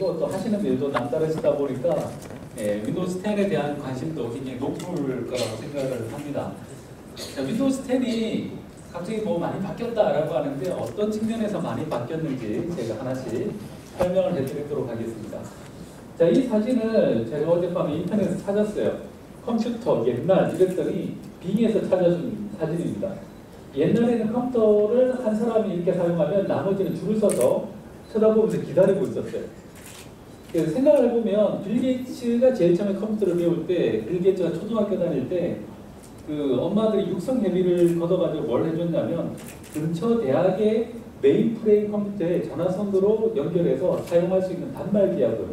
하시고 또 하시는 일도 남다르시다 보니까 윈도우즈 10에 대한 관심도 굉장히 높을 거라고 생각을 합니다. 자, 윈도우즈 10이 갑자기 뭐 많이 바뀌었다라고 하는데 어떤 측면에서 많이 바뀌었는지 제가 하나씩 설명을 해드리도록 하겠습니다. 자, 이 사진을 제가 어젯밤에 인터넷에서 찾았어요. 컴퓨터 옛날 이랬더니 빙에서 찾아준 사진입니다. 옛날에는 컴퓨터를 한 사람이 이렇게 사용하면 나머지는 줄을 서서 쳐다보면서 기다리고 있었어요. 그래서 생각을 해보면 빌 게이츠가 제일 처음에 컴퓨터를 배울 때, 빌 게이츠가 초등학교 다닐 때 그 엄마들이 육성회비를 걷어가지고 뭘 해줬냐면 근처 대학의 메인프레임 컴퓨터에 전화선으로 연결해서 사용할 수 있는 단말 계약으로,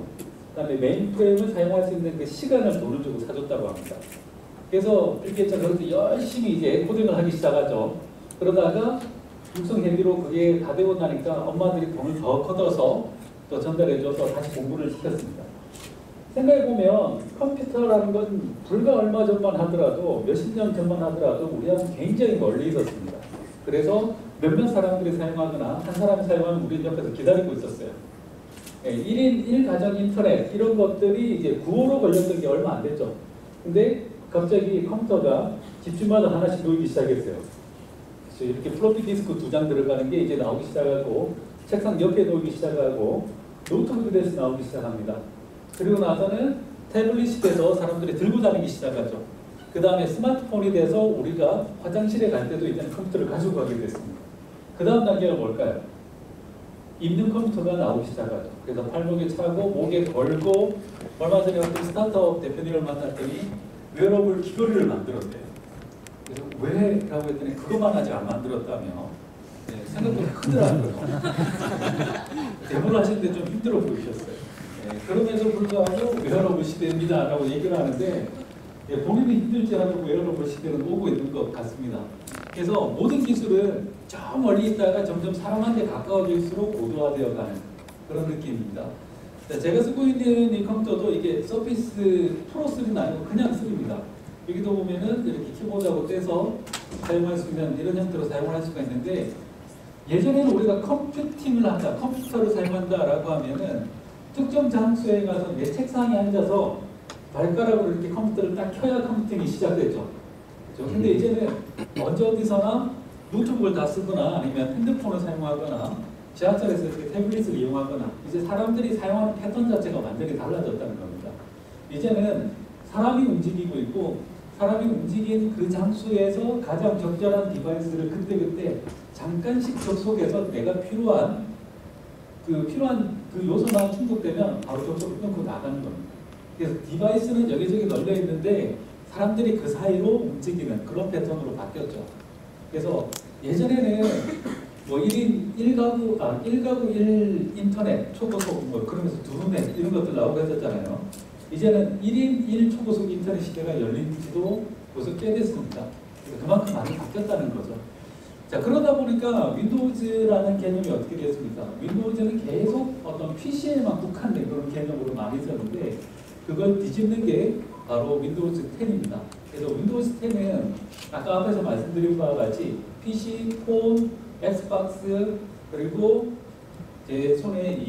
그다음에 메인프레임을 사용할 수 있는 그 시간을 돈을 주고 사줬다고 합니다. 그래서 빌 게이츠가 그렇게 열심히 이제 코딩을 하기 시작하죠. 그러다가 육성회비로 그게 다 되고 나니까 엄마들이 돈을 더 걷어서 또 전달해줘서 다시 공부를 시켰습니다. 생각해보면 컴퓨터라는 건 불과 얼마 전만 하더라도 몇십 년 전만 하더라도 우리하고 굉장히 멀리 있었습니다. 그래서 몇몇 사람들이 사용하거나 한 사람이 사용하면 우리는 옆에서 기다리고 있었어요. 1인 1가정 인터넷 이런 것들이 이제 구호로 걸렸던 게 얼마 안 됐죠. 근데 갑자기 컴퓨터가 집집마다 하나씩 놓이기 시작했어요. 그래서 이렇게 플로피 디스크 2장 들어가는 게 이제 나오기 시작하고, 책상 옆에 놓이기 시작하고, 노트북이 돼서 나오기 시작합니다. 그리고 나서는 태블릿이 돼서 사람들이 들고 다니기 시작하죠. 그 다음에 스마트폰이 돼서 우리가 화장실에 갈 때도 이제는 컴퓨터를 가지고 가게 됐습니다. 그 다음 단계가 뭘까요? 입는 컴퓨터가 나오기 시작하죠. 그래서 팔목에 차고 목에 걸고, 얼마 전에 어떤 스타트업 대표님을 만났더니 웨어러블 귀걸이를 만들었대요. 그래서 왜? 라고 했더니 그것만 아직 안 만들었다며. 생각보다 크더라고요. 대본을 하시는데 좀 힘들어 보이셨어요. 그럼에도 불구하고 웨어러블 시대입니다 라고 얘기를 하는데 본인이 힘들지라도 웨어러블 시대는 오고 있는 것 같습니다. 그래서 모든 기술은 저 멀리 있다가 점점 사람한테 가까워질수록 고도화되어 가는 그런 느낌입니다. 제가 쓰고 있는 이 컴퓨터도 이게 서피스 프로 3는 아니고 그냥 3입니다. 여기도 보면은 이렇게 키보드하고 떼서 사용할 수 있는 이런 형태로 사용할 수가 있는데, 예전에는 우리가 컴퓨팅을 한다, 컴퓨터를 사용한다라고 하면은 특정 장소에 가서 내 책상에 앉아서 발가락으로 이렇게 컴퓨터를 딱 켜야 컴퓨팅이 시작됐죠. 그렇죠? 근데 이제는 언제 어디서나 노트북을 다 쓰거나 아니면 핸드폰을 사용하거나 지하철에서 이렇게 태블릿을 이용하거나 이제 사람들이 사용하는 패턴 자체가 완전히 달라졌다는 겁니다. 이제는 사람이 움직이고 있고, 사람이 움직인 그 장소에서 가장 적절한 디바이스를 그때그때 잠깐씩 접속해서 내가 필요한 그 요소만 충족되면 바로 접속을 끊고 나가는 겁니다. 그래서 디바이스는 여기저기 널려 있는데 사람들이 그 사이로 움직이는 그런 패턴으로 바뀌었죠. 그래서 예전에는 뭐 1가구 1 인터넷, 초고속 뭐 그러면서 두루넷 이런 것들 나오고 했었잖아요. 이제는 1인 1 초고속 인터넷 시대가 열린 지도 벌써 꽤 됐습니다. 그래서 그만큼 많이 바뀌었다는 거죠. 자, 그러다 보니까 윈도우즈라는 개념이 어떻게 됐습니까? 윈도우즈는 계속 어떤 PC에만 국한된 그런 개념으로 많이 썼는데 그걸 뒤집는 게 바로 윈도우즈 10입니다. 그래서 윈도우즈 10은 아까 앞에서 말씀드린 바와 같이 PC, 폰, 엑스박스, 그리고 제 손에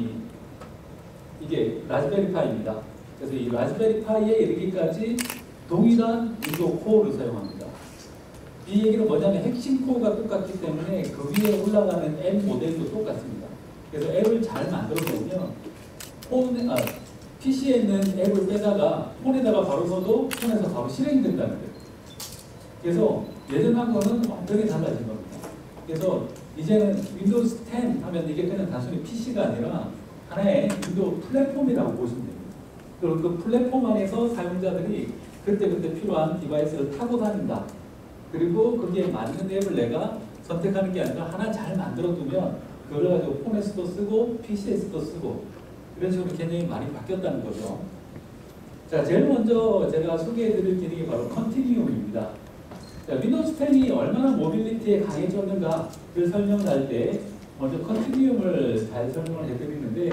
이게 라즈베리 파이입니다. 그래서 이 라즈베리 파이에 이르기까지 동일한 윈도우 코어를 사용합니다. 이 얘기는 뭐냐면 핵심 코어가 똑같기 때문에 그 위에 올라가는 앱 모델도 똑같습니다. 그래서 앱을 잘 만들어 놓으면 PC에 있는 앱을 빼다가 폰에다가 바로 써도 폰에서 바로 실행이 된다는 거예요. 그래서 예전하고는 완전히 달라진 겁니다. 그래서 이제는 윈도우즈 10 하면 이게 그냥 단순히 PC가 아니라 하나의 윈도우 플랫폼이라고 보시면 됩니다. 그리고 그 플랫폼 안에서 사용자들이 그때그때 필요한 디바이스를 타고 다닌다. 그리고 거기에 맞는 앱을 내가 선택하는 게 아니라 하나 잘 만들어 두면 그걸 가지고 폰에서도 쓰고 PC에서도 쓰고 이런 식으로 개념이 많이 바뀌었다는 거죠. 자, 제일 먼저 제가 소개해 드릴 기능이 바로 컨티뉴움입니다. 자, 윈도우즈 10이 얼마나 모빌리티에 강해졌는가를 설명할 때 먼저 컨티뉴움을 잘 설명을 해드리는데,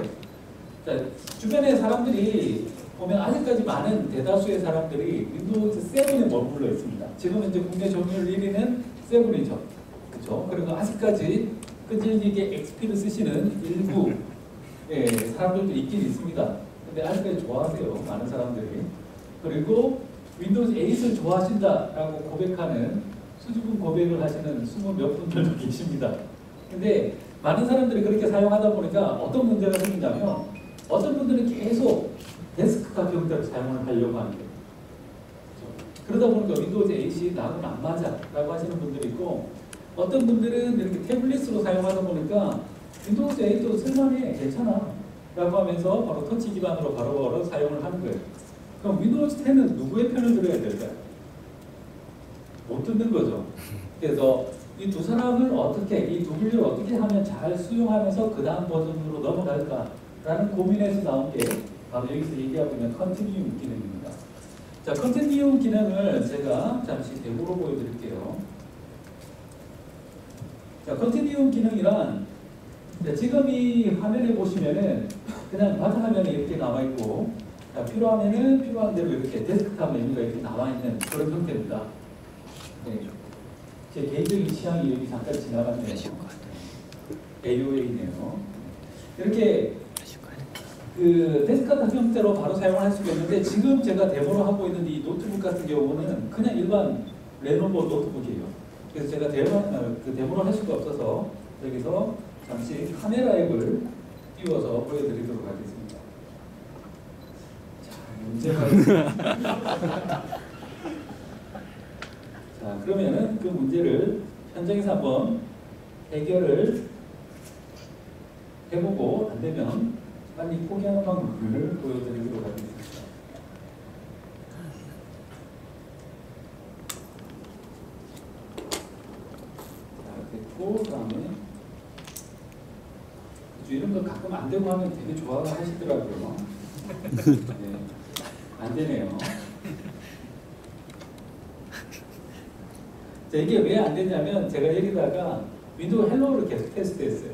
자, 주변에 사람들이 보면 아직까지 많은 대다수의 사람들이 윈도우즈 7에 머물러 있습니다. 지금 이제 국내 점유율 1위는 7이죠. 그렇죠? 그리고 아직까지 끈질기게 XP를 쓰시는 일부 예, 사람들도 있긴 있습니다. 근데 아직까지 좋아하세요, 많은 사람들이. 그리고 윈도우즈 8을 좋아하신다라고 고백하는 수줍은 고백을 하시는 20몇 분들도 계십니다. 근데 많은 사람들이 그렇게 사용하다 보니까 어떤 문제가 생긴다면 어떤 분들은 계속 데스크탑 형태로 사용을 하려고 하는 거예요. 그러다 보니까 윈도우즈 8이 나하고는 안 맞아 라고 하시는 분들이 있고, 어떤 분들은 이렇게 태블릿으로 사용하다 보니까 윈도우즈 8도 쓸만해, 괜찮아 라고 하면서 바로 터치 기반으로 바로 사용을 하는 거예요. 그럼 윈도우즈 10은 누구의 편을 들어야 될까요? 못 듣는 거죠. 그래서 이 두 사람을 어떻게, 이 두 분류를 어떻게 하면 잘 수용하면서 그 다음 버전으로 넘어갈까라는 고민에서 나온 게 바로 여기서 얘기하고 있는 컨티뉴움 기능입니다. 자, 컨티뉴움 기능을 제가 잠시 데모로 보여드릴게요. 자, 컨티뉴움 기능이란, 지금 이 화면에 보시면은 그냥 바탕화면에 이렇게 나와 있고, 자, 필요하면은 필요한 대로 이렇게 데스크탑 메뉴가 이렇게 나와 있는 그런 형태입니다. 네. 제 개인적인 취향이 여기 잠깐 지나갔네요. AOA네요. 이렇게 그 데스크탑 형태로 바로 사용할 수가 있는데, 지금 제가 데모로 하고 있는 이 노트북 같은 경우는 그냥 일반 레노버 노트북이에요. 그래서 제가 데모를 할 수가 없어서 여기서 잠시 카메라 앱을 띄워서 보여드리도록 하겠습니다. 자, 문제가 있습니다. 자, 그러면은 그 문제를 현장에서 한번 해결을 해보고, 안 되면 빨리 포기하는 방법을 보여드리도록 하겠습니다. 자, 됐고, 그 다음에 이런 거 가끔 안 되고 하면 되게 좋아하시더라고요. 네, 안 되네요. 자, 이게 왜 안 되냐면 제가 여기다가 윈도우 헬로우를 계속 테스트했어요.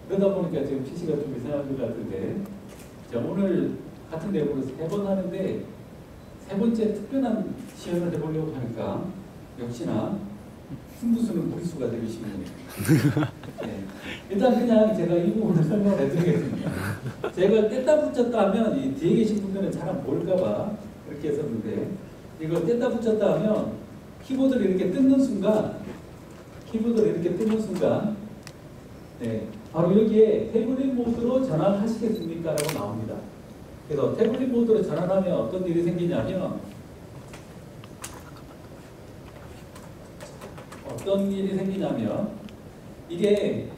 그러다 보니까 지금 PC가 좀 이상한 것 같은데, 자, 오늘 같은 내용으로 3번 하는데 3번째 특별한 시연을 해보려고 하니까 역시나 승부수는 무리수가 되기 쉽네요. 네. 일단 그냥 제가 이 부분을 설명을 해드리겠습니다. 제가 뗐다 붙였다 하면 이 뒤에 계신 분들은 잘 안 보일까봐 그렇게 했었는데, 이걸 뗐다 붙였다 하면 키보드를 이렇게 뜯는 순간, 네, 바로 여기에 태블릿 모드로 전환하시겠습니까? 라고 나옵니다. 그래서 태블릿 모드로 전환하면 어떤 일이 생기냐면, 이게,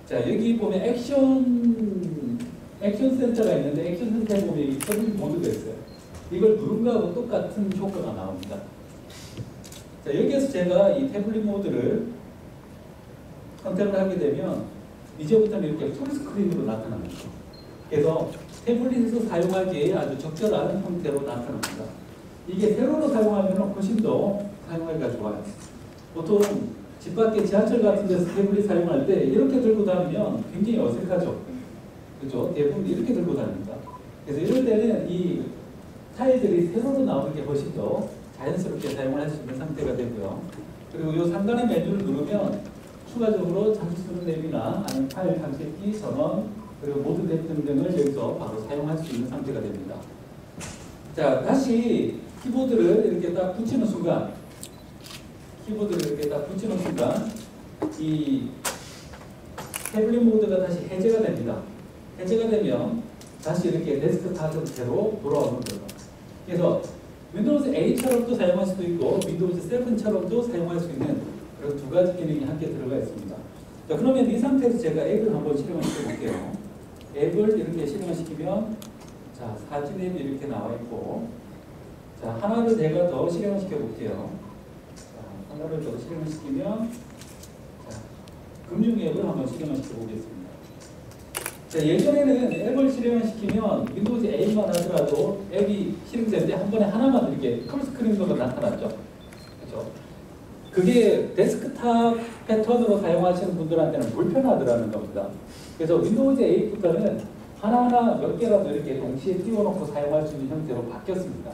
자, 여기 보면 액션 센터가 있는데, 액션 센터에 보면 이 태블릿 모드가 있어요. 이걸 누른 거하고 똑같은 효과가 나옵니다. 자, 여기에서 제가 이 태블릿 모드를 선택을 하게 되면 이제부터는 이렇게 풀스크린으로 나타납니다. 그래서 태블릿에서 사용하기에 아주 적절한 형태로 나타납니다. 이게 세로로 사용하면 훨씬 더 사용하기가 좋아요. 보통 집 밖에 지하철 같은 데서 태블릿 사용할 때 이렇게 들고 다니면 굉장히 어색하죠. 그렇죠? 대부분 이렇게 들고 다닙니다. 그래서 이럴 때는 이 타일들이 세로로 나오는 게 훨씬 더 자연스럽게 사용을 할 수 있는 상태가 되고요. 그리고 이 상단의 메뉴를 누르면 추가적으로 장치 쓰는 앱이나 아니면 파일 탐색기, 전원, 그리고 모드 대표 등을 여기서 바로 사용할 수 있는 상태가 됩니다. 자, 다시 키보드를 이렇게 딱 붙이는 순간, 이 태블릿 모드가 다시 해제가 됩니다. 해제가 되면 다시 이렇게 데스크탑 형태로 돌아오는 거죠. 그래서 윈도우즈 8처럼도 사용할 수도 있고 윈도우즈 7처럼도 사용할 수 있는 그런 두 가지 기능이 함께 들어가 있습니다. 자, 그러면 이 상태에서 제가 앱을 한번 실행을 시켜볼게요. 앱을 이렇게 실행을 시키면, 자, 사진 앱이 이렇게 나와 있고, 자, 하나를 제가 더 실행을 시켜볼게요. 자, 하나를 더 실행을 시키면, 자, 금융 앱을 한번 실행을 시켜보겠습니다. 자, 예전에는 앱을 실행을 시키면 윈도우즈 8만 하더라도 앱이 실행되는데 한 번에 하나만 이렇게 풀스크린으로 나타났죠. 그렇죠? 그게 데스크탑 패턴으로 사용하시는 분들한테는 불편하더라는 겁니다. 그래서 윈도우즈 8부터는 하나하나 몇 개라도 이렇게 동시에 띄워놓고 사용할 수 있는 형태로 바뀌었습니다.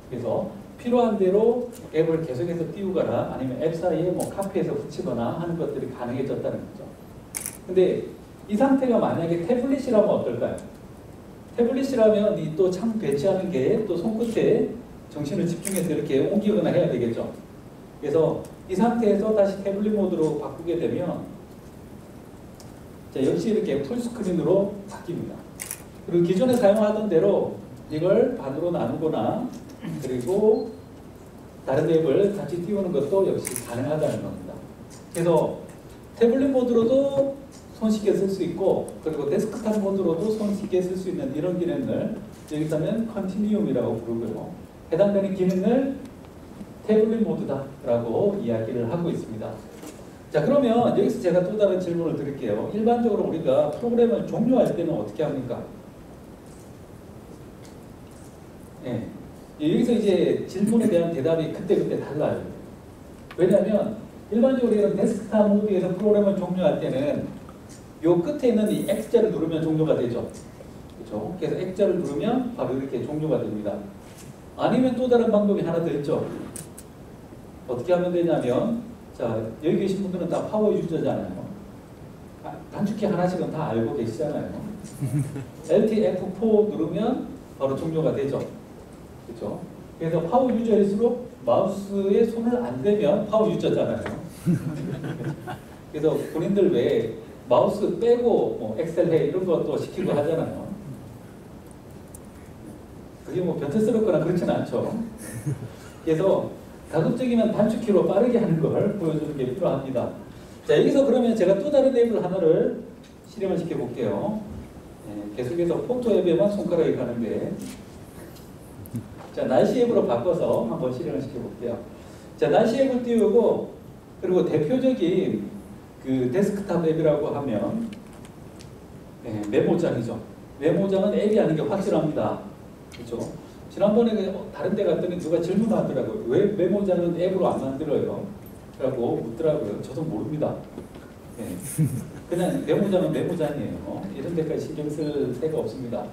그래서 필요한 대로 앱을 계속해서 띄우거나 아니면 앱 사이에 뭐 카페에서 붙이거나 하는 것들이 가능해졌다는 거죠. 근데 이 상태가 만약에 태블릿이라면 어떨까요? 태블릿이라면 이 또 창 배치하는 게 또 손끝에 정신을 집중해서 이렇게 옮기거나 해야 되겠죠. 그래서 이 상태에서 다시 태블릿 모드로 바꾸게 되면 자, 역시 이렇게 풀스크린으로 바뀝니다. 그리고 기존에 사용하던 대로 이걸 반으로 나누거나 그리고 다른 앱을 같이 띄우는 것도 역시 가능하다는 겁니다. 그래서 태블릿 모드로도 손쉽게 쓸 수 있고 그리고 데스크탑 모드로도 손쉽게 쓸 수 있는 이런 기능을 여기서는 컨티뉴움이라고 부르고요. 해당되는 기능을 태블릿 모드다라고 이야기를 하고 있습니다. 자, 그러면 여기서 제가 또 다른 질문을 드릴게요. 일반적으로 우리가 프로그램을 종료할 때는 어떻게 합니까? 네. 여기서 이제 질문에 대한 대답이 그때그때 달라요. 왜냐하면 일반적으로 이런 데스크탑 모드에서 프로그램을 종료할 때는 요 끝에 있는 이 X자를 누르면 종료가 되죠. 그렇죠? 그래서 X자를 누르면 바로 이렇게 종료가 됩니다. 아니면 또 다른 방법이 하나 더 있죠. 어떻게 하면 되냐면 자, 여기 계신 분들은 다 파워 유저잖아요. 단축키 하나씩은 다 알고 계시잖아요. Alt F4 누르면 바로 종료가 되죠. 그렇죠? 그래서 파워 유저일수록 마우스에 손을 안 대면 파워 유저잖아요. 그래서 본인들 왜 마우스 빼고 뭐 엑셀 해 이런 것도 시키고 하잖아요. 그게 뭐 변태스럽거나 그렇지는 않죠. 그래서 가급적이면 단축키로 빠르게 하는 걸 보여주는 게 필요합니다. 자, 여기서 그러면 제가 또 다른 앱을 하나를 실행을 시켜볼게요. 네, 계속해서 포토 앱에만 손가락이 가는데 자, 날씨 앱으로 바꿔서 한번 실행을 시켜볼게요. 자, 날씨 앱을 띄우고 그리고 대표적인 그 데스크탑 앱이라고 하면 네, 메모장이죠. 메모장은 앱이 아닌 게 확실합니다. 그렇죠? 지난번에 다른 데 갔더니 누가 질문하더라고요. 왜 메모장은 앱으로 안 만들어요? 라고 묻더라고요. 저도 모릅니다. 네. 그냥 메모장은 메모장이에요. 이런 데까지 신경 쓸 새가 없습니다.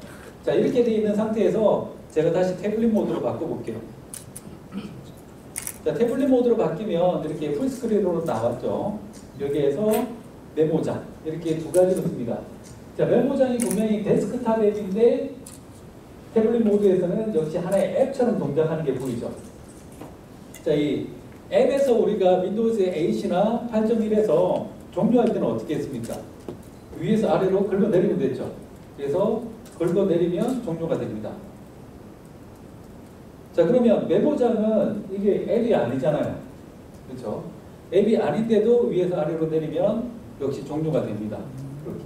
자, 이렇게 되어 있는 상태에서 제가 다시 태블릿 모드로 바꿔볼게요. 자, 태블릿 모드로 바뀌면 이렇게 풀스크린으로 나왔죠. 여기에서 메모장 이렇게 두 가지로 씁니다. 자, 메모장이 분명히 데스크탑 앱인데 태블릿 모드에서는 역시 하나의 앱처럼 동작하는 게 보이죠. 자, 이 앱에서 우리가 윈도우즈 8이나 8.1에서 종료할 때는 어떻게 했습니까? 위에서 아래로 긁어내리면 됐죠. 그래서 긁어내리면 종료가 됩니다. 자, 그러면 메모장은 이게 앱이 아니잖아요. 그렇죠? 앱이 아닌데도 위에서 아래로 내리면 역시 종료가 됩니다. 그렇게.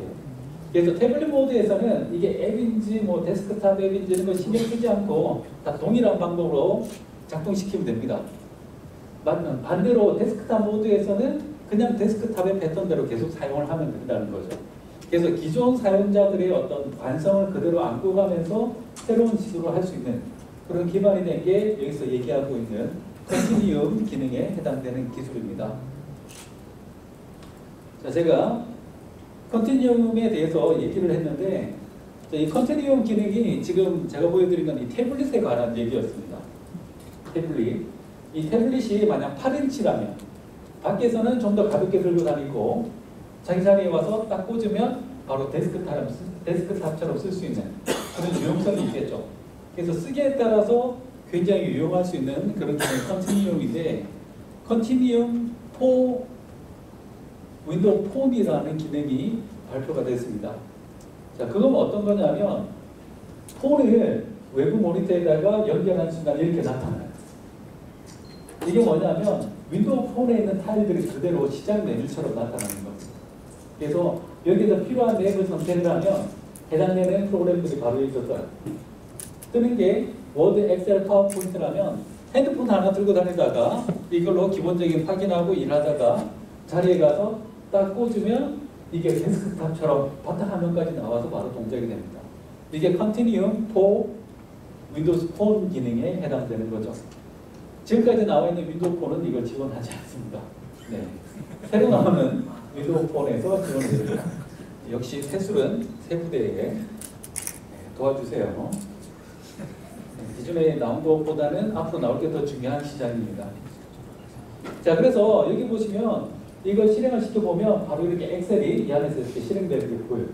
그래서 태블릿 모드에서는 이게 앱인지 뭐 데스크탑 앱인지 이런 거 신경 쓰지 않고 다 동일한 방법으로 작동시키면 됩니다. 반대로 데스크탑 모드에서는 그냥 데스크탑의 패턴대로 계속 사용을 하면 된다는 거죠. 그래서 기존 사용자들의 어떤 관성을 그대로 안고 가면서 새로운 시도를 할 수 있는 그런 기반이 된 게 여기서 얘기하고 있는 컨티뉴움 기능에 해당되는 기술입니다. 자, 제가 컨티뉴움에 대해서 얘기를 했는데 이 컨티뉴움 기능이 지금 제가 보여드린 건 이 태블릿에 관한 얘기였습니다. 태블릿. 이 태블릿이 만약 8인치라면 밖에서는 좀 더 가볍게 들고 다니고 자기 자리에 와서 딱 꽂으면 바로 데스크탑처럼 쓸 수 있는 그런 유용성이 있겠죠. 그래서 쓰기에 따라서 굉장히 유용할 수 있는 그런 기능이 컨티뉴움인데 컨티뉴움 4 윈도우 폰이라는 기능이 발표가 됐습니다. 자, 그건 어떤 거냐면 폰을 외부 모니터에다가 연결하는 순간 이렇게 나타나요. 이게 뭐냐면 윈도우 폰에 있는 타일들이 그대로 시작 메뉴처럼 나타나는 겁니다. 그래서 여기서 필요한 앱을 선택을 하면 해당되는 프로그램들이 바로 여기서 떠요. 뜨는 게 워드, 엑셀, 파워포인트라면 핸드폰 하나 들고 다니다가 이걸로 기본적인 확인하고 일하다가 자리에 가서 딱 꽂으면 이게 데스크탑처럼 바탕화면까지 나와서 바로 동작이 됩니다. 이게 컨티뉴움 4 윈도우즈 폰 기능에 해당되는 거죠. 지금까지 나와 있는 윈도우 폰은 이걸 지원하지 않습니다. 네. 새로 나오는 윈도우 폰에서 지원됩니다. 역시 새술은 새 부대에 도와주세요. 기존에 나온 것보다는 앞으로 나올 게 더 중요한 시장입니다. 자, 그래서 여기 보시면 이걸 실행을 시켜보면 바로 이렇게 엑셀이 이 안에서 이렇게 실행되는 게 보여요.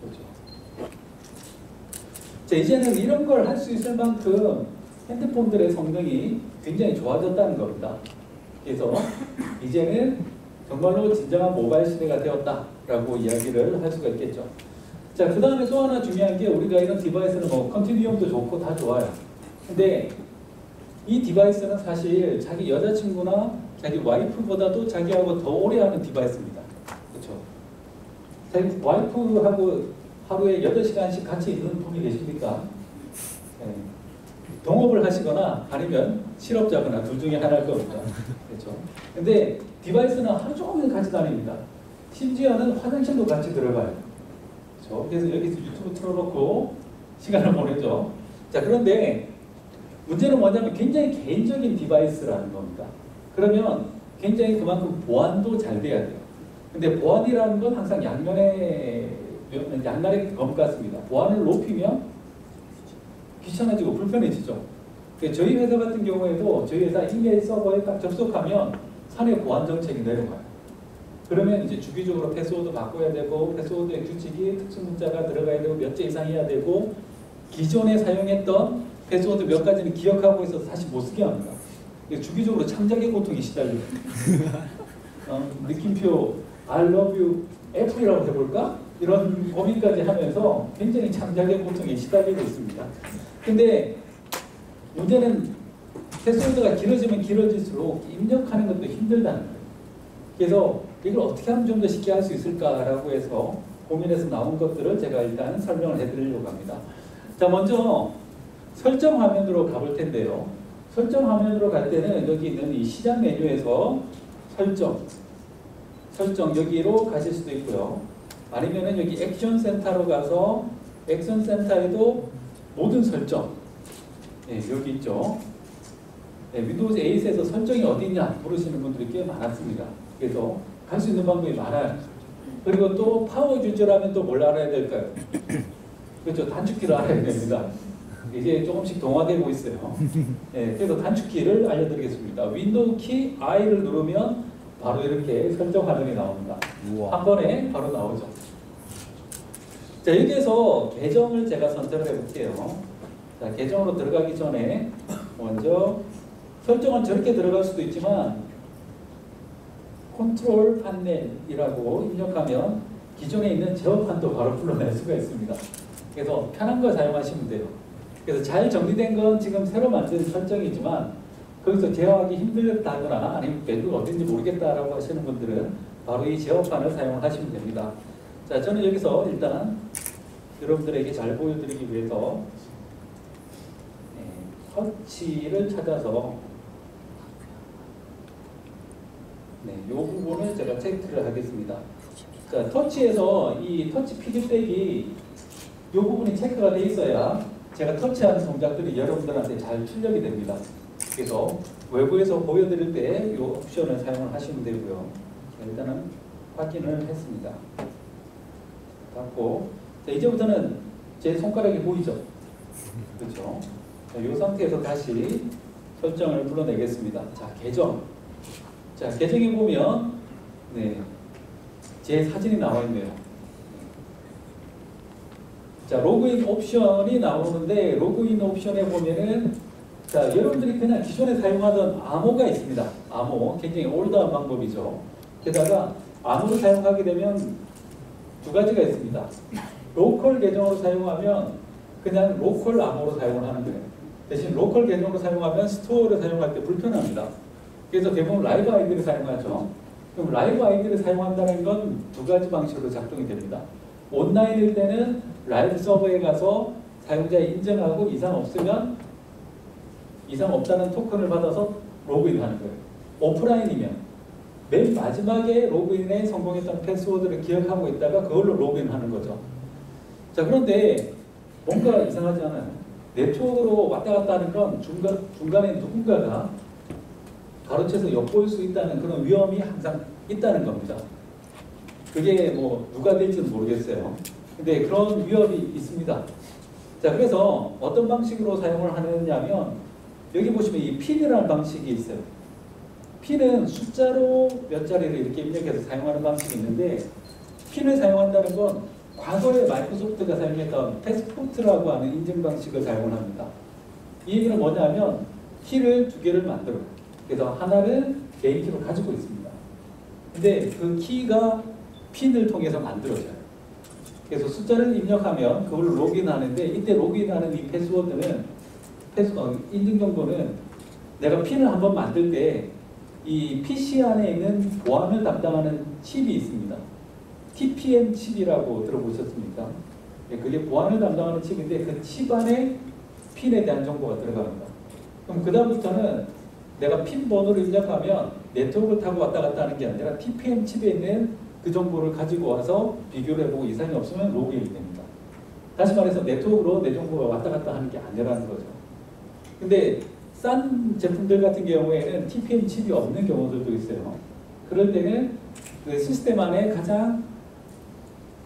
그렇죠. 자, 이제는 이런 걸 할 수 있을 만큼 핸드폰들의 성능이 굉장히 좋아졌다는 겁니다. 그래서 이제는 정말로 진정한 모바일 시대가 되었다라고 이야기를 할 수가 있겠죠. 자, 그 다음에 또 하나 중요한 게 우리가 이런 디바이스는 뭐 컨티뉴엄도 좋고 다 좋아요. 근데 이 디바이스는 사실 자기 여자친구나 자기 와이프보다도 자기하고 더 오래 하는 디바이스입니다. 그렇죠? 자기 와이프하고 하루에 8시간씩 같이 있는 분이 계십니까? 네. 동업을 하시거나 아니면 실업자거나 둘 중에 하나일 겁니다. 그렇죠? 근데 디바이스는 하루 종일 같이 다닙니다. 심지어는 화장실도 같이 들어가요. 그렇죠? 그래서 여기서 유튜브 틀어놓고 시간을 보내죠. 자, 그런데 문제는 뭐냐면 굉장히 개인적인 디바이스라는 겁니다. 그러면 굉장히 그만큼 보안도 잘 돼야 돼요. 근데 보안이라는 건 항상 양날의 검 같습니다. 보안을 높이면 귀찮아지고 불편해지죠. 저희 회사 같은 경우에도 저희 회사 이메일 서버에 딱 접속하면 사내 보안 정책이 내려가요. 그러면 이제 주기적으로 패스워드 바꿔야 되고 패스워드의 규칙이 특수 문자가 들어가야 되고 몇 개 이상 해야 되고 기존에 사용했던 패스워드 몇 가지는 기억하고 있어서 다시 못 쓰게 합니다. 주기적으로 창작의 고통이 시달려요. 느낌표 I love you 애플이라고 해볼까? 이런 고민까지 하면서 굉장히 창작의 고통에 시달리고 있습니다. 근데 문제는 패스워드가 길어지면 길어질수록 입력하는 것도 힘들다는 거예요. 그래서 이걸 어떻게 하면 좀 더 쉽게 할 수 있을까라고 해서 고민해서 나온 것들을 제가 일단 설명을 해드리려고 합니다. 자, 먼저 설정 화면으로 가볼 텐데요. 설정 화면으로 갈 때는 여기 있는 이 시작 메뉴에서 설정 여기로 가실 수도 있고요. 아니면은 여기 액션 센터로 가서 액션 센터에도 모든 설정 여기 있죠. 윈도우즈 8에서 설정이 어디 있냐 물으시는 분들이 꽤 많았습니다. 그래서 갈 수 있는 방법이 많아요. 그리고 또 파워 유저라면 또 뭘 알아야 될까요? 그렇죠. 단축키를 알아야 됩니다. 이제 조금씩 동화되고 있어요. 그래서 단축키를 알려드리겠습니다. 윈도우 키 I를 누르면 바로 이렇게 설정 화면이 나옵니다. 우와. 한 번에 바로 나오죠. 자, 여기에서 계정을 제가 선택을 해볼게요. 자, 계정으로 들어가기 전에 먼저 설정은 저렇게 들어갈 수도 있지만 컨트롤 판넬이라고 입력하면 기존에 있는 제어판도 바로 불러낼 수가 있습니다. 그래서 편한 거 사용하시면 돼요. 그래서 잘 정리된 건 지금 새로 만든 설정이지만 거기서 제어하기 힘들다거나 아니면 맵이 어딘지 모르겠다라고 하시는 분들은 바로 이 제어판을 사용하시면 됩니다. 자, 저는 여기서 일단 여러분들에게 잘 보여드리기 위해서 터치를 찾아서 이 부분을 제가 체크를 하겠습니다. 자, 터치에서 이 터치 피드백이 이 부분이 체크가 돼 있어야 제가 터치하는 동작들이 여러분들한테 잘 출력이 됩니다. 그래서 외부에서 보여드릴 때 이 옵션을 사용을 하시면 되고요. 자, 일단은 확인을 했습니다. 닫고, 자, 이제부터는 제 손가락이 보이죠? 그렇죠? 자, 이 상태에서 다시 설정을 불러내겠습니다. 자, 계정. 자, 계정에 보면 제 사진이 나와 있네요. 자, 로그인 옵션이 나오는데 로그인 옵션에 보면은 자, 여러분들이 그냥 기존에 사용하던 암호가 있습니다. 암호, 굉장히 올드한 방법이죠. 게다가 암호를 사용하게 되면 두 가지가 있습니다. 로컬 계정으로 사용하면 그냥 로컬 암호로 사용을 하는 거예요. 대신 로컬 계정으로 사용하면 스토어를 사용할 때 불편합니다. 그래서 대부분 라이브 아이디를 사용하죠. 그럼 라이브 아이디를 사용한다는 건 두 가지 방식으로 작동이 됩니다. 온라인일 때는 라이브 서버에 가서 사용자 인증하고 이상 없으면 이상 없다는 토큰을 받아서 로그인하는 거예요. 오프라인이면 맨 마지막에 로그인에 성공했던 패스워드를 기억하고 있다가 그걸로 로그인하는 거죠. 자, 그런데 뭔가 이상하지 않아요? 네트워크로 왔다 갔다 하는 건 중간에 누군가가 가로채서 엿보일 수 있다는 그런 위험이 항상 있다는 겁니다. 그게 뭐 누가 될지는 모르겠어요. 근데 그런 위험이 있습니다. 자, 그래서 어떤 방식으로 사용을 하느냐면 여기 보시면 이 핀이라는 방식이 있어요. 핀은 숫자로 몇 자리를 이렇게 입력해서 사용하는 방식이 있는데, 핀을 사용한다는 건 과거에 마이크로소프트가 사용했던 패스포트라고 하는 인증 방식을 사용을 합니다. 이 얘기는 뭐냐면 키를 두 개를 만들어요. 그래서 하나는 개인 키로 가지고 있습니다. 근데 그 키가 핀을 통해서 만들어져요. 그래서 숫자를 입력하면 그걸 로그인하는데, 이때 로그인하는 이 패스워드는 인증 정보는 내가 핀을 한번 만들 때 이 PC 안에 있는 보안을 담당하는 칩이 있습니다. TPM 칩이라고 들어보셨습니까? 그게 보안을 담당하는 칩인데 그 칩 안에 핀에 대한 정보가 들어갑니다. 그럼 그 다음부터는 내가 핀 번호를 입력하면 네트워크를 타고 왔다 갔다 하는 게 아니라 TPM 칩에 있는 그 정보를 가지고 와서 비교를 해보고 이상이 없으면 로그인이 됩니다. 다시 말해서 네트워크로 내 정보가 왔다 갔다 하는 게 아니라는 거죠. 근데 싼 제품들 같은 경우에는 TPM 칩이 없는 경우들도 있어요. 그럴 때는 그 시스템 안에 가장